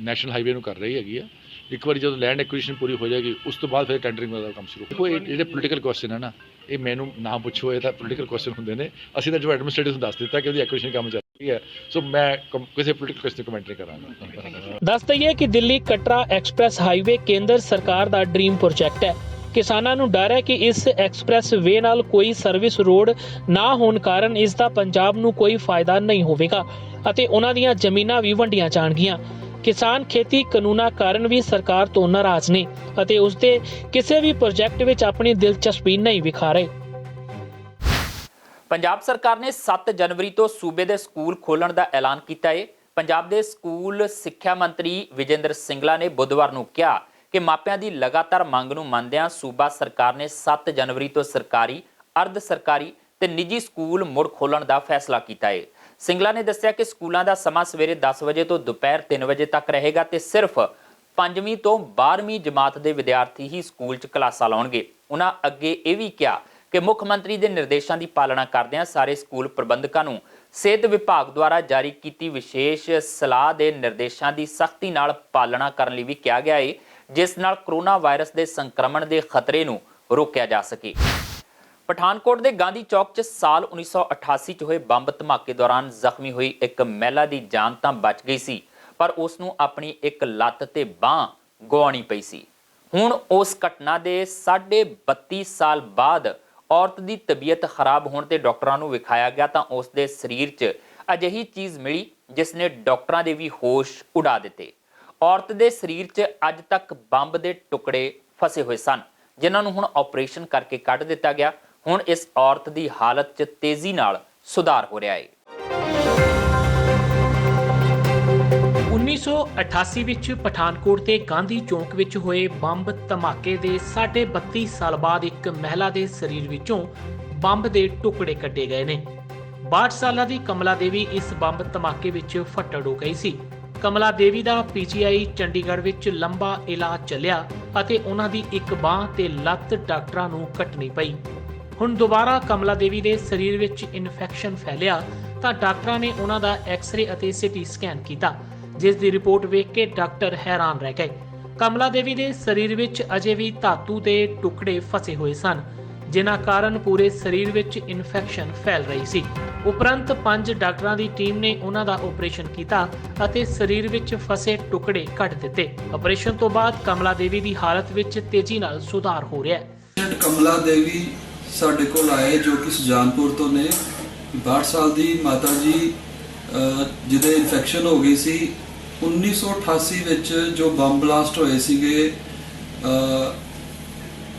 ਨੈਸ਼ਨਲ ਹਾਈਵੇ ਨੂੰ ਕਰ ਰਹੀ ਹੈਗੀ ਆ। ਇੱਕ ਵਾਰੀ ਜਦੋਂ ਲੈਂਡ ਐਕੁਇਜ਼ੀਸ਼ਨ ਪੂਰੀ ਹੋ ਜਾਏਗੀ, ਉਸ ਤੋਂ ਬਾਅਦ ਫਿਰ ਟੈਂਡਰਿੰਗ ਦਾ ਕੰਮ ਸ਼ੁਰੂ ਹੋਵੇਗਾ। ਇਹ ਜਿਹੜੇ ਪੋਲੀਟੀਕਲ ਕੁਐਸਚਨ ਹੈ ਨਾ, ਇਹ ਮੈਨੂੰ ਨਾ ਪੁੱਛੋ, ਇਹ ਤਾਂ ਪੋਲੀਟੀਕਲ ਕੁਐਸਚਨ ਹੁੰਦੇ ਨੇ। ਅਸੀਂ ਤਾਂ ਜੋ ਐਡਮਿਨਿਸਟ੍ਰੇਟਿਵ ਨੂੰ ਦੱਸ ਦਿੱਤਾ ਕਿ ਉਹਦੀ ਐਕੁਇਜ਼ੀਸ਼ਨ ਕੰਮ ਚੱਲ ਰਹੀ ਹੈ, ਸੋ ਮੈਂ ਕਿਸੇ ਪੋਲੀਟੀਕਲ ਕੁਐਸਚਨ ਕਮੈਂਟ ਨਹੀਂ ਕਰਾਂਗਾ। ਦੱਸ ਦਈਏ ਕਿ ਦਿੱਲੀ ਕਟਰਾ ਐਕਸਪ੍ਰੈਸ ਹਾਈਵੇ ਕੇਂਦਰ ਸਰਕਾਰ ਦਾ ਡ੍ਰੀਮ ਪ੍ਰੋਜੈਕਟ ਹੈ। ਕਿਸਾਨਾਂ ਨੂੰ ਡਰ ਹੈ ਕਿ ਇਸ ਐਕਸਪ੍ਰੈਸ ਵੇ ਨਾਲ ਕੋਈ ਸਰਵਿਸ ਰੋਡ ਨਾ ਹੋਣ ਕਾਰਨ ਇਸ ਦਾ ਪੰਜਾਬ ਨੂੰ ਕੋਈ ਫਾਇਦਾ ਨਹੀਂ ਹੋਵੇਗਾ ਅਤੇ ਉਹਨਾਂ ਦੀਆਂ ਜ਼ਮੀਨਾਂ ਵੀ ਵੰਡੀਆਂ ਜਾਣਗੀਆਂ। ਕਿਸਾਨ ਖੇਤੀ ਕਾਨੂੰਨਾਂ ਕਾਰਨ ਵੀ ਸਰਕਾਰ ਤੋਂ ਨਾਰਾਜ਼ ਨੇ ਅਤੇ ਉਸ ਦੇ ਕਿਸੇ ਵੀ ਪ੍ਰੋਜੈਕਟ ਵਿੱਚ ਆਪਣੀ ਦਿਲਚਸਪੀ ਨਹੀਂ ਵਿਖਾ ਰਹੇ। ਪੰਜਾਬ ਸਰਕਾਰ ਨੇ 7 ਜਨਵਰੀ ਤੋਂ ਸੂਬੇ ਦੇ ਸਕੂਲ ਖੋਲ੍ਹਣ ਦਾ ਐਲਾਨ ਕੀਤਾ ਹੈ। ਪੰਜਾਬ ਦੇ ਸਕੂਲ ਸਿੱਖਿਆ ਮੰਤਰੀ ਵਿਜੇਂਦਰ ਸਿੰਗਲਾ ਨੇ ਬੁੱਧਵਾਰ ਨੂੰ ਕਿਹਾ ਕਿ ਮਾਪਿਆਂ ਦੀ ਲਗਾਤਾਰ ਮੰਗ ਨੂੰ ਮੰਨਦਿਆਂ ਸੂਬਾ ਸਰਕਾਰ ਨੇ 7 ਜਨਵਰੀ ਤੋਂ ਸਰਕਾਰੀ, ਅਰਧ ਸਰਕਾਰੀ ਤੇ ਨਿੱਜੀ ਸਕੂਲ ਮੁੜ ਖੋਲ੍ਹਣ ਦਾ ਫੈਸਲਾ ਕੀਤਾ ਹੈ। ਸਿੰਗਲਾ ਨੇ ਦੱਸਿਆ ਕਿ ਸਕੂਲਾਂ ਦਾ ਸਮਾਂ ਸਵੇਰੇ 10 ਵਜੇ ਤੋਂ ਦੁਪਹਿਰ 3 ਵਜੇ ਤੱਕ ਰਹੇਗਾ ਤੇ ਸਿਰਫ 5ਵੀਂ ਤੋਂ 12ਵੀਂ ਜਮਾਤ ਦੇ ਵਿਦਿਆਰਥੀ ਹੀ ਸਕੂਲ 'ਚ ਕਲਾਸਾਂ ਲਾਉਣਗੇ। ਉਹਨਾਂ ਅੱਗੇ ਇਹ ਵੀ ਕਿਹਾ ਕਿ ਮੁੱਖ ਮੰਤਰੀ ਦੇ ਨਿਰਦੇਸ਼ਾਂ ਦੀ ਪਾਲਣਾ ਕਰਦਿਆਂ ਸਾਰੇ ਸਕੂਲ ਪ੍ਰਬੰਧਕਾਂ ਨੂੰ ਸਿਹਤ ਵਿਭਾਗ ਦੁਆਰਾ ਜਾਰੀ ਕੀਤੀ ਵਿਸ਼ੇਸ਼ ਸਲਾਹ ਦੇ ਨਿਰਦੇਸ਼ਾਂ ਦੀ ਸਖਤੀ ਨਾਲ ਪਾਲਣਾ ਕਰਨ ਲਈ ਵੀ ਕਿਹਾ ਗਿਆ ਹੈ, ਜਿਸ ਨਾਲ ਕਰੋਨਾ ਵਾਇਰਸ ਦੇ ਸੰਕਰਮਣ ਦੇ ਖਤਰੇ ਨੂੰ ਰੋਕਿਆ ਜਾ ਸਕੇ। ਪਠਾਨਕੋਟ ਦੇ ਗਾਂਧੀ ਚੌਕ 'ਚ ਸਾਲ 1988 'ਚ ਹੋਏ ਬੰਬ ਧਮਾਕੇ ਦੌਰਾਨ ਜ਼ਖਮੀ ਹੋਈ ਇੱਕ ਮਹਿਲਾ ਦੀ ਜਾਨ ਤਾਂ ਬਚ ਗਈ ਸੀ, ਪਰ ਉਸ ਨੂੰ ਆਪਣੀ ਇੱਕ ਲੱਤ ਤੇ ਬਾਂਹ ਗੁਆਉਣੀ ਪਈ ਸੀ। ਹੁਣ ਉਸ ਘਟਨਾ ਦੇ 32 ਸਾਲ ਬਾਅਦ ਔਰਤ ਦੀ ਤਬੀਅਤ ਖਰਾਬ ਹੋਣ ਤੇ ਡਾਕਟਰਾਂ ਨੂੰ ਵਿਖਾਇਆ ਗਿਆ ਤਾਂ ਉਸ ਦੇ ਸਰੀਰ 'ਚ ਅਜਿਹੀ ਚੀਜ਼ ਮਿਲੀ ਜਿਸ ਨੇ ਡਾਕਟਰਾਂ ਦੇ ਵੀ ਹੋਸ਼ ਉਡਾ ਦਿੱਤੇ। ਔਰਤ ਦੇ ਸਰੀਰ 'ਚ ਅੱਜ ਤੱਕ ਬੰਬ ਦੇ ਟੁਕੜੇ ਫਸੇ ਹੋਏ ਸਨ, ਜਿਨ੍ਹਾਂ ਨੂੰ ਹੁਣ ਆਪਰੇਸ਼ਨ ਕਰਕੇ ਕੱਢ ਦਿੱਤਾ ਗਿਆ। ਹੁਣ ਇਸ ਔਰਤ ਦੀ ਹਾਲਤ 'ਚ ਤੇਜ਼ੀ ਨਾਲ ਸੁਧਾਰ ਹੋ ਰਿਹਾ ਹੈ। 1988 ਵਿੱਚ ਪਠਾਨਕੋਟ ਦੇ ਗਾਂਧੀ ਚੌਕ ਵਿੱਚ ਹੋਏ ਬੰਬ ਧਮਾਕੇ ਦੇ 32 ਸਾਲ ਬਾਅਦ ਇੱਕ ਮਹਿਲਾ ਦੇ ਸਰੀਰ ਵਿੱਚੋਂ ਬੰਬ ਦੇ ਟੁਕੜੇ ਕੱਢੇ ਗਏ ਨੇ। 62 ਸਾਲਾਂ ਦੀ ਕਮਲਾ ਦੇਵੀ ਇਸ ਬੰਬ ਧਮਾਕੇ ਵਿੱਚ ਫੱਟੜ ਹੋ ਗਈ ਸੀ। ਕਮਲਾ ਦੇਵੀ ਦਾ ਪੀਜੀਆਈ ਚੰਡੀਗੜ੍ਹ ਵਿੱਚ ਲੰਬਾ ਇਲਾਜ ਚੱਲਿਆ ਅਤੇ ਉਹਨਾਂ ਦੀ ਇੱਕ ਬਾਂਹ ਤੇ ਲੱਤ ਡਾਕਟਰਾਂ ਨੂੰ ਕੱਟਣੀ ਪਈ। ਹੁਣ ਦੁਬਾਰਾ ਕਮਲਾ ਦੇਵੀ ਦੇ ਸਰੀਰ ਵਿੱਚ ਇਨਫੈਕਸ਼ਨ ਫੈਲਿਆ ਤਾਂ ਡਾਕਟਰਾਂ ਨੇ ਉਹਨਾਂ ਦਾ ਐਕਸ-ਰੇ ਅਤੇ ਸਿਟੀ ਸਕੈਨ ਕੀਤਾ, ਜਿਸ ਦੀ ਰਿਪੋਰਟ ਵੇਖ ਕੇ ਡਾਕਟਰ ਹੈਰਾਨ ਰਹਿ ਗਏ। ਕਮਲਾ ਦੇਵੀ ਦੇ ਸਰੀਰ ਵਿੱਚ ਅਜੇ ਵੀ ਧਾਤੂ ਦੇ ਟੁਕੜੇ ਫਸੇ ਹੋਏ ਸਨ, ਜਿਨ੍ਹਾਂ ਕਾਰਨ ਪੂਰੇ ਸਰੀਰ ਵਿੱਚ ਇਨਫੈਕਸ਼ਨ ਫੈਲ ਰਹੀ ਸੀ। ਉਪਰੰਤ 5 ਡਾਕਟਰਾਂ ਦੀ ਟੀਮ ਨੇ ਉਹਨਾਂ ਦਾ ਆਪਰੇਸ਼ਨ ਕੀਤਾ ਅਤੇ ਸਰੀਰ ਵਿੱਚ ਫਸੇ ਟੁਕੜੇ ਕੱਢ ਦਿੱਤੇ। ਆਪਰੇਸ਼ਨ ਤੋਂ ਬਾਅਦ ਕਮਲਾ ਦੇਵੀ ਦੀ ਹਾਲਤ ਵਿੱਚ ਤੇਜ਼ੀ ਨਾਲ ਸੁਧਾਰ ਹੋ ਰਿਹਾ ਹੈ। ਕਮਲਾ ਦੇਵੀ ਸਾਡੇ ਕੋਲ ਆਏ ਜੋ ਕਿ ਸੁਜਾਨਪੁਰ ਤੋਂ ਨੇ। 62 ਸਾਲ ਦੀ ਮਾਤਾ ਜੀ ਜਿਹਦੇ ਇਨਫੈਕਸ਼ਨ ਹੋ ਗਈ ਸੀ। 1988 ਵਿੱਚ ਜੋ ਬੰਬ ਬਲਾਸਟ ਹੋਏ ਸੀਗੇ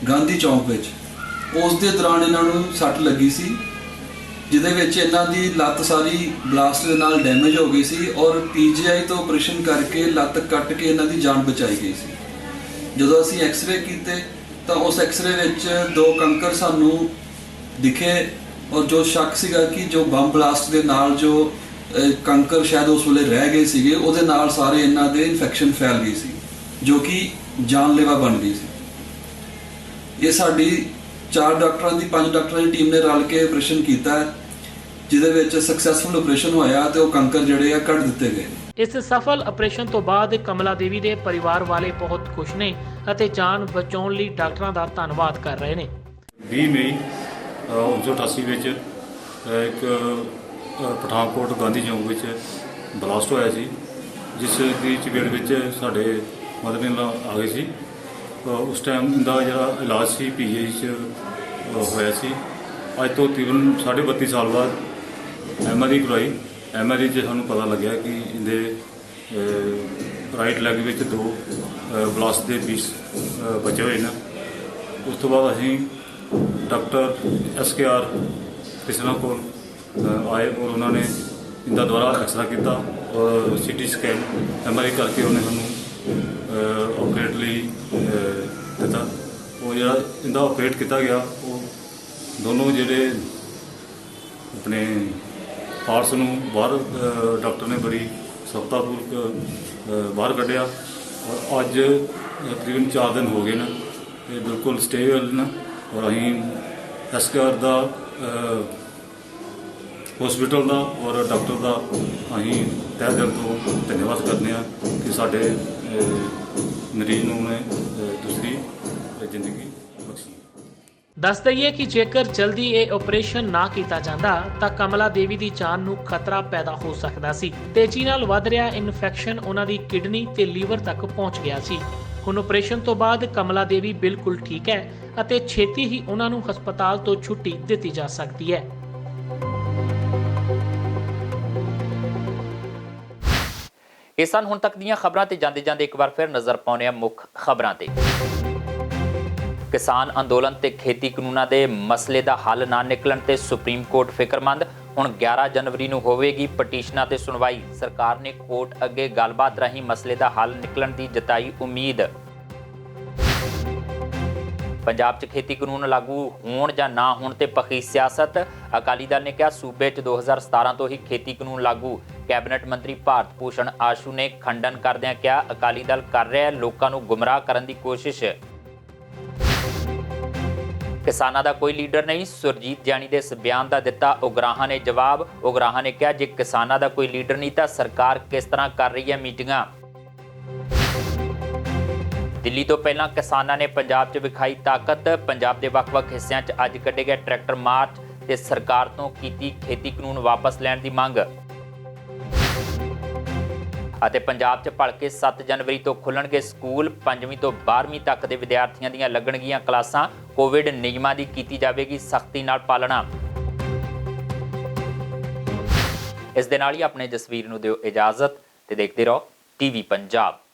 ਗਾਂਧੀ ਚੌਕ ਵਿੱਚ, ਉਸ ਦੇ ਦੌਰਾਨ ਇਹਨਾਂ ਨੂੰ ਸੱਟ ਲੱਗੀ ਸੀ, ਜਿਹਦੇ ਵਿੱਚ ਇਹਨਾਂ ਦੀ ਲੱਤ ਸਾਰੀ ਬਲਾਸਟ ਦੇ ਨਾਲ ਡੈਮੇਜ ਹੋ ਗਈ ਸੀ ਔਰ ਪੀਜੀਆਈ ਤੋਂ ਆਪਰੇਸ਼ਨ ਕਰਕੇ ਲੱਤ ਕੱਟ ਕੇ ਇਹਨਾਂ ਦੀ ਜਾਨ ਬਚਾਈ ਗਈ ਸੀ। ਜਦੋਂ ਅਸੀਂ ਐਕਸ-ਰੇ ਕੀਤੇ ਤਾਂ ਉਸ ਐਕਸ-ਰੇ ਵਿੱਚ 2 ਕੰਕਰ ਸਾਨੂੰ ਦਿਖੇ ਔਰ ਜੋ ਸ਼ੱਕ ਸੀਗਾ ਕਿ ਜੋ ਬੰਬ ਬਲਾਸਟ ਦੇ ਨਾਲ ਜੋ ਕੰਕਰ ਸ਼ਾਇਦ ਉਸ ਵੇਲੇ ਰਹਿ ਗਏ ਸੀਗੇ, ਉਹਦੇ ਨਾਲ ਸਾਰੇ ਇਹਨਾਂ ਦੇ ਇਨਫੈਕਸ਼ਨ ਫੈਲ ਗਈ ਸੀ, ਜੋ ਕਿ ਜਾਨਲੇਵਾ ਬਣ ਗਈ ਸੀ। ਇਹ ਸਾਡੀ 4 ਡਾਕਟਰਾਂ ਦੀ 5 ਡਾਕਟਰਾਂ ਦੀ ਟੀਮ ਨੇ ਰਲ ਕੇ ਆਪਰੇਸ਼ਨ ਕੀਤਾ, ਜਿਹਦੇ ਵਿੱਚ ਸਕਸੈਸਫੁਲ ਆਪਰੇਸ਼ਨ ਹੋਇਆ ਤੇ ਉਹ ਕੰਕਰ ਜਿਹੜੇ ਆ ਕੱਢ ਦਿੱਤੇ ਗਏ। ਇਸ ਸਫਲ ਆਪਰੇਸ਼ਨ ਤੋਂ ਬਾਅਦ ਕਮਲਾ ਦੇਵੀ ਦੇ ਪਰਿਵਾਰ ਵਾਲੇ ਬਹੁਤ ਖੁਸ਼ ਨੇ ਅਤੇ ਜਾਨ ਬਚਾਉਣ ਲਈ ਡਾਕਟਰਾਂ ਦਾ ਧੰਨਵਾਦ ਕਰ ਰਹੇ ਨੇ। 20 ਮਈ 1988 ਵਿੱਚ ਇੱਕ ਪਠਾਨਕੋਟ ਗਾਂਧੀ ਚੌਕ ਵਿੱਚ ਬਲਾਸਟ ਹੋਇਆ ਸੀ, ਜਿਸ ਦੀ ਚਪੇਟ ਵਿੱਚ ਸਾਡੇ ਮਦਰ ਇਨ ਲਾ ਆ ਗਏ ਸੀ। ਉਸ ਟਾਈਮ ਦਾ ਜਿਹੜਾ ਇਲਾਜ ਸੀ ਪੀਜੀਆਈ 'ਚ ਹੋਇਆ ਸੀ। ਅੱਜ ਤੋਂ ਤਕਰੀਬਨ 32 ਸਾਲ ਬਾਅਦ ਐਮਆਰਆਈ ਕਰਵਾਈ। ਐਮਆਰਆਈ 'ਚ ਸਾਨੂੰ ਪਤਾ ਲੱਗਿਆ ਕਿ ਇਹਦੇ ਰਾਈਟ ਲੈਗ ਵਿੱਚ 2 ਬਲਾਸਟ ਦੇ ਪੀਸ ਬਚੇ ਹੋਏ ਨੇ। ਉਸ ਤੋਂ ਬਾਅਦ ਅਸੀਂ ਡਾਕਟਰ SKR ਕ੍ਰਿਸ਼ਨਾ ਕੋਲ ਆਏ ਔਰ ਉਹਨਾਂ ਨੇ ਇਹਦਾ ਦੁਬਾਰਾ ਐਕਸਰਾ ਕੀਤਾ ਔਰ ਸਿਟੀ ਸਕੈਨ ਐਮਆਰਆਈ ਕਰਕੇ ਉਹਨੇ ਸਾਨੂੰ ਆਪਰੇਟ ਲਈ ਦਿੱਤਾ। ਉਹ ਜਿਹੜਾ ਇਹਦਾ ਆਪਰੇਟ ਕੀਤਾ ਗਿਆ, ਉਹ ਦੋਨੋਂ ਜਿਹੜੇ ਆਪਣੇ ਪਾਰਟਸ ਨੂੰ ਬਾਹਰ ਡਾਕਟਰ ਨੇ ਬੜੀ ਸਫਲਤਾਪੂਰਵਕ ਬਾਹਰ ਕੱਢਿਆ ਔਰ ਅੱਜ ਤਕਰੀਬਨ 4 ਦਿਨ ਹੋ ਗਏ ਨੇ ਇਹ ਬਿਲਕੁਲ ਸਟੇਬਲ ਨੇ। ਔਰ ਅਸੀਂ SKR ਦਾ ਹਸਪੀਟਲ ਦਾ ਔਰ ਡਾਕਟਰ ਦਾ ਅਸੀਂ ਤਹਿ ਦਿਲ ਤੋਂ ਧੰਨਵਾਦ ਕਰਦੇ ਹਾਂ ਕਿ ਸਾਡੇ ਮਰੀਜ਼ ਨੂੰ ਉਹਨੇ ਦੂਸਰੀ ਜ਼ਿੰਦਗੀ ਬਖਸ਼ੀ। ਦੱਸ ਦਈਏ ਕਿ ਜੇਕਰ ਜਲਦੀ ਇਹ ਆਪਰੇਸ਼ਨ ਨਾ ਕੀਤਾ ਜਾਂਦਾ ਤਾਂ ਕਮਲਾ ਦੇਵੀ ਦੀ ਜਾਨ ਨੂੰ ਖਤਰਾ ਪੈਦਾ ਹੋ ਸਕਦਾ ਸੀ। ਤੇਜ਼ੀ ਨਾਲ ਵੱਧ ਰਿਹਾ ਇਨਫੈਕਸ਼ਨ ਉਹਨਾਂ ਦੀ ਕਿਡਨੀ ਤੇ ਲੀਵਰ ਤੱਕ ਪਹੁੰਚ ਗਿਆ ਸੀ। ਹੁਣ ਆਪਰੇਸ਼ਨ ਤੋਂ ਬਾਅਦ ਕਮਲਾ ਦੇਵੀ ਬਿਲਕੁਲ ਠੀਕ ਹੈ ਅਤੇ ਛੇਤੀ ਹੀ ਉਹਨਾਂ ਨੂੰ ਹਸਪਤਾਲ ਤੋਂ ਛੁੱਟੀ ਦਿੱਤੀ ਜਾ ਸਕਦੀ ਹੈ। ਇਹ ਸਨ ਹੁਣ ਤੱਕ ਦੀਆਂ ਖਬਰਾਂ ਤੇ ਜਾਂਦੇ ਇੱਕ ਵਾਰ ਫਿਰ ਨਜ਼ਰ ਪਾਉਂਦੇ ਹਾਂ ਮੁੱਖ ਖਬਰਾਂ ਤੇ। ਕਿਸਾਨ ਅੰਦੋਲਨ ਤੇ ਖੇਤੀ ਕਾਨੂੰਨਾਂ ਦੇ ਮਸਲੇ ਦਾ ਹੱਲ ਨਾ ਨਿਕਲਣ ਤੇ ਸੁਪਰੀਮ ਕੋਰਟ ਫਿਕਰਮੰਦ। ਹੁਣ 11 ਜਨਵਰੀ ਨੂੰ ਹੋਵੇਗੀ ਪਟੀਸ਼ਨਾਂ ਤੇ ਸੁਣਵਾਈ। ਸਰਕਾਰ ਨੇ ਕੋਰਟ ਅੱਗੇ ਗੱਲਬਾਤ ਰਾਹੀਂ ਮਸਲੇ ਦਾ ਹੱਲ ਨਿਕਲਣ ਦੀ ਜਤਾਈ ਉਮੀਦ। ਪੰਜਾਬ 'ਚ ਖੇਤੀ ਕਾਨੂੰਨ ਲਾਗੂ ਹੋਣ ਜਾਂ ਨਾ ਹੋਣ ਤੇ ਪੱਖੀ ਸਿਆਸਤ। ਅਕਾਲੀ ਦਲ ਨੇ ਕਿਹਾ ਸੂਬੇ 'ਚ 2017 ਤੋਂ ਹੀ ਖੇਤੀ ਕਾਨੂੰਨ ਲਾਗੂ। ਕੈਬਨਿਟ ਮੰਤਰੀ ਭਾਰਤ ਭੂਸ਼ਣ ਆਸ਼ੂ ਨੇ ਖੰਡਨ ਕਰਦਿਆਂ ਕਿਹਾ ਅਕਾਲੀ ਦਲ ਕਰ ਰਿਹਾ ਲੋਕਾਂ ਨੂੰ ਗੁੰਮਰਾਹ ਕਰਨ ਦੀ ਕੋਸ਼ਿਸ਼। ਕਿਸਾਨਾਂ ਦਾ ਕੋਈ ਲੀਡਰ ਨਹੀਂ, ਸੁਰਜੀਤ ਜਾਨੀ ਦੇ ਇਸ ਬਿਆਨ ਦਾ ਦਿੱਤਾ ਉਗਰਾਹਾਂ ਨੇ ਜਵਾਬ। ਉਗਰਾਹਾਂ ਨੇ ਕਿਹਾ ਜੇ ਕਿਸਾਨਾਂ ਦਾ ਕੋਈ ਲੀਡਰ ਨਹੀਂ ਤਾਂ ਸਰਕਾਰ ਕਿਸ ਤਰ੍ਹਾਂ ਕਰ ਰਹੀ ਹੈ ਮੀਟਿੰਗਾਂ। ਦਿੱਲੀ ਤੋਂ ਪਹਿਲਾਂ ਕਿਸਾਨਾਂ ਨੇ ਪੰਜਾਬ 'ਚ ਵਿਖਾਈ ਤਾਕਤ। ਪੰਜਾਬ ਦੇ ਵੱਖ-ਵੱਖ ਹਿੱਸਿਆਂ 'ਚ ਅੱਜ ਕੱਢੇ ਗਏ ਟਰੈਕਟਰ ਮਾਰਚ ਤੇ ਸਰਕਾਰ ਤੋਂ ਕੀਤੀ ਖੇਤੀ ਕਾਨੂੰਨ ਵਾਪਸ ਲੈਣ ਦੀ ਮੰਗ। ਅਤੇ ਪੰਜਾਬ 'ਚ ਭਲਕੇ 7 ਜਨਵਰੀ ਤੋਂ ਖੁੱਲਣਗੇ ਸਕੂਲ। 5ਵੀਂ ਤੋਂ 12ਵੀਂ ਤੱਕ ਦੇ ਵਿਦਿਆਰਥੀਆਂ ਦੀਆਂ ਲੱਗਣਗੀਆਂ ਕਲਾਸਾਂ। ਕੋਵਿਡ ਨਿਯਮਾਂ ਦੀ ਕੀਤੀ ਜਾਵੇਗੀ ਸਖਤੀ ਨਾਲ ਪਾਲਣਾ। ਇਸ ਦੇ ਨਾਲ ਹੀ ਆਪਣੇ ਜਸਵੀਰ ਨੂੰ ਦਿਓ ਇਜਾਜ਼ਤ ਤੇ ਦੇਖਦੇ ਰਹੋ ਟੀਵੀ ਪੰਜਾਬ।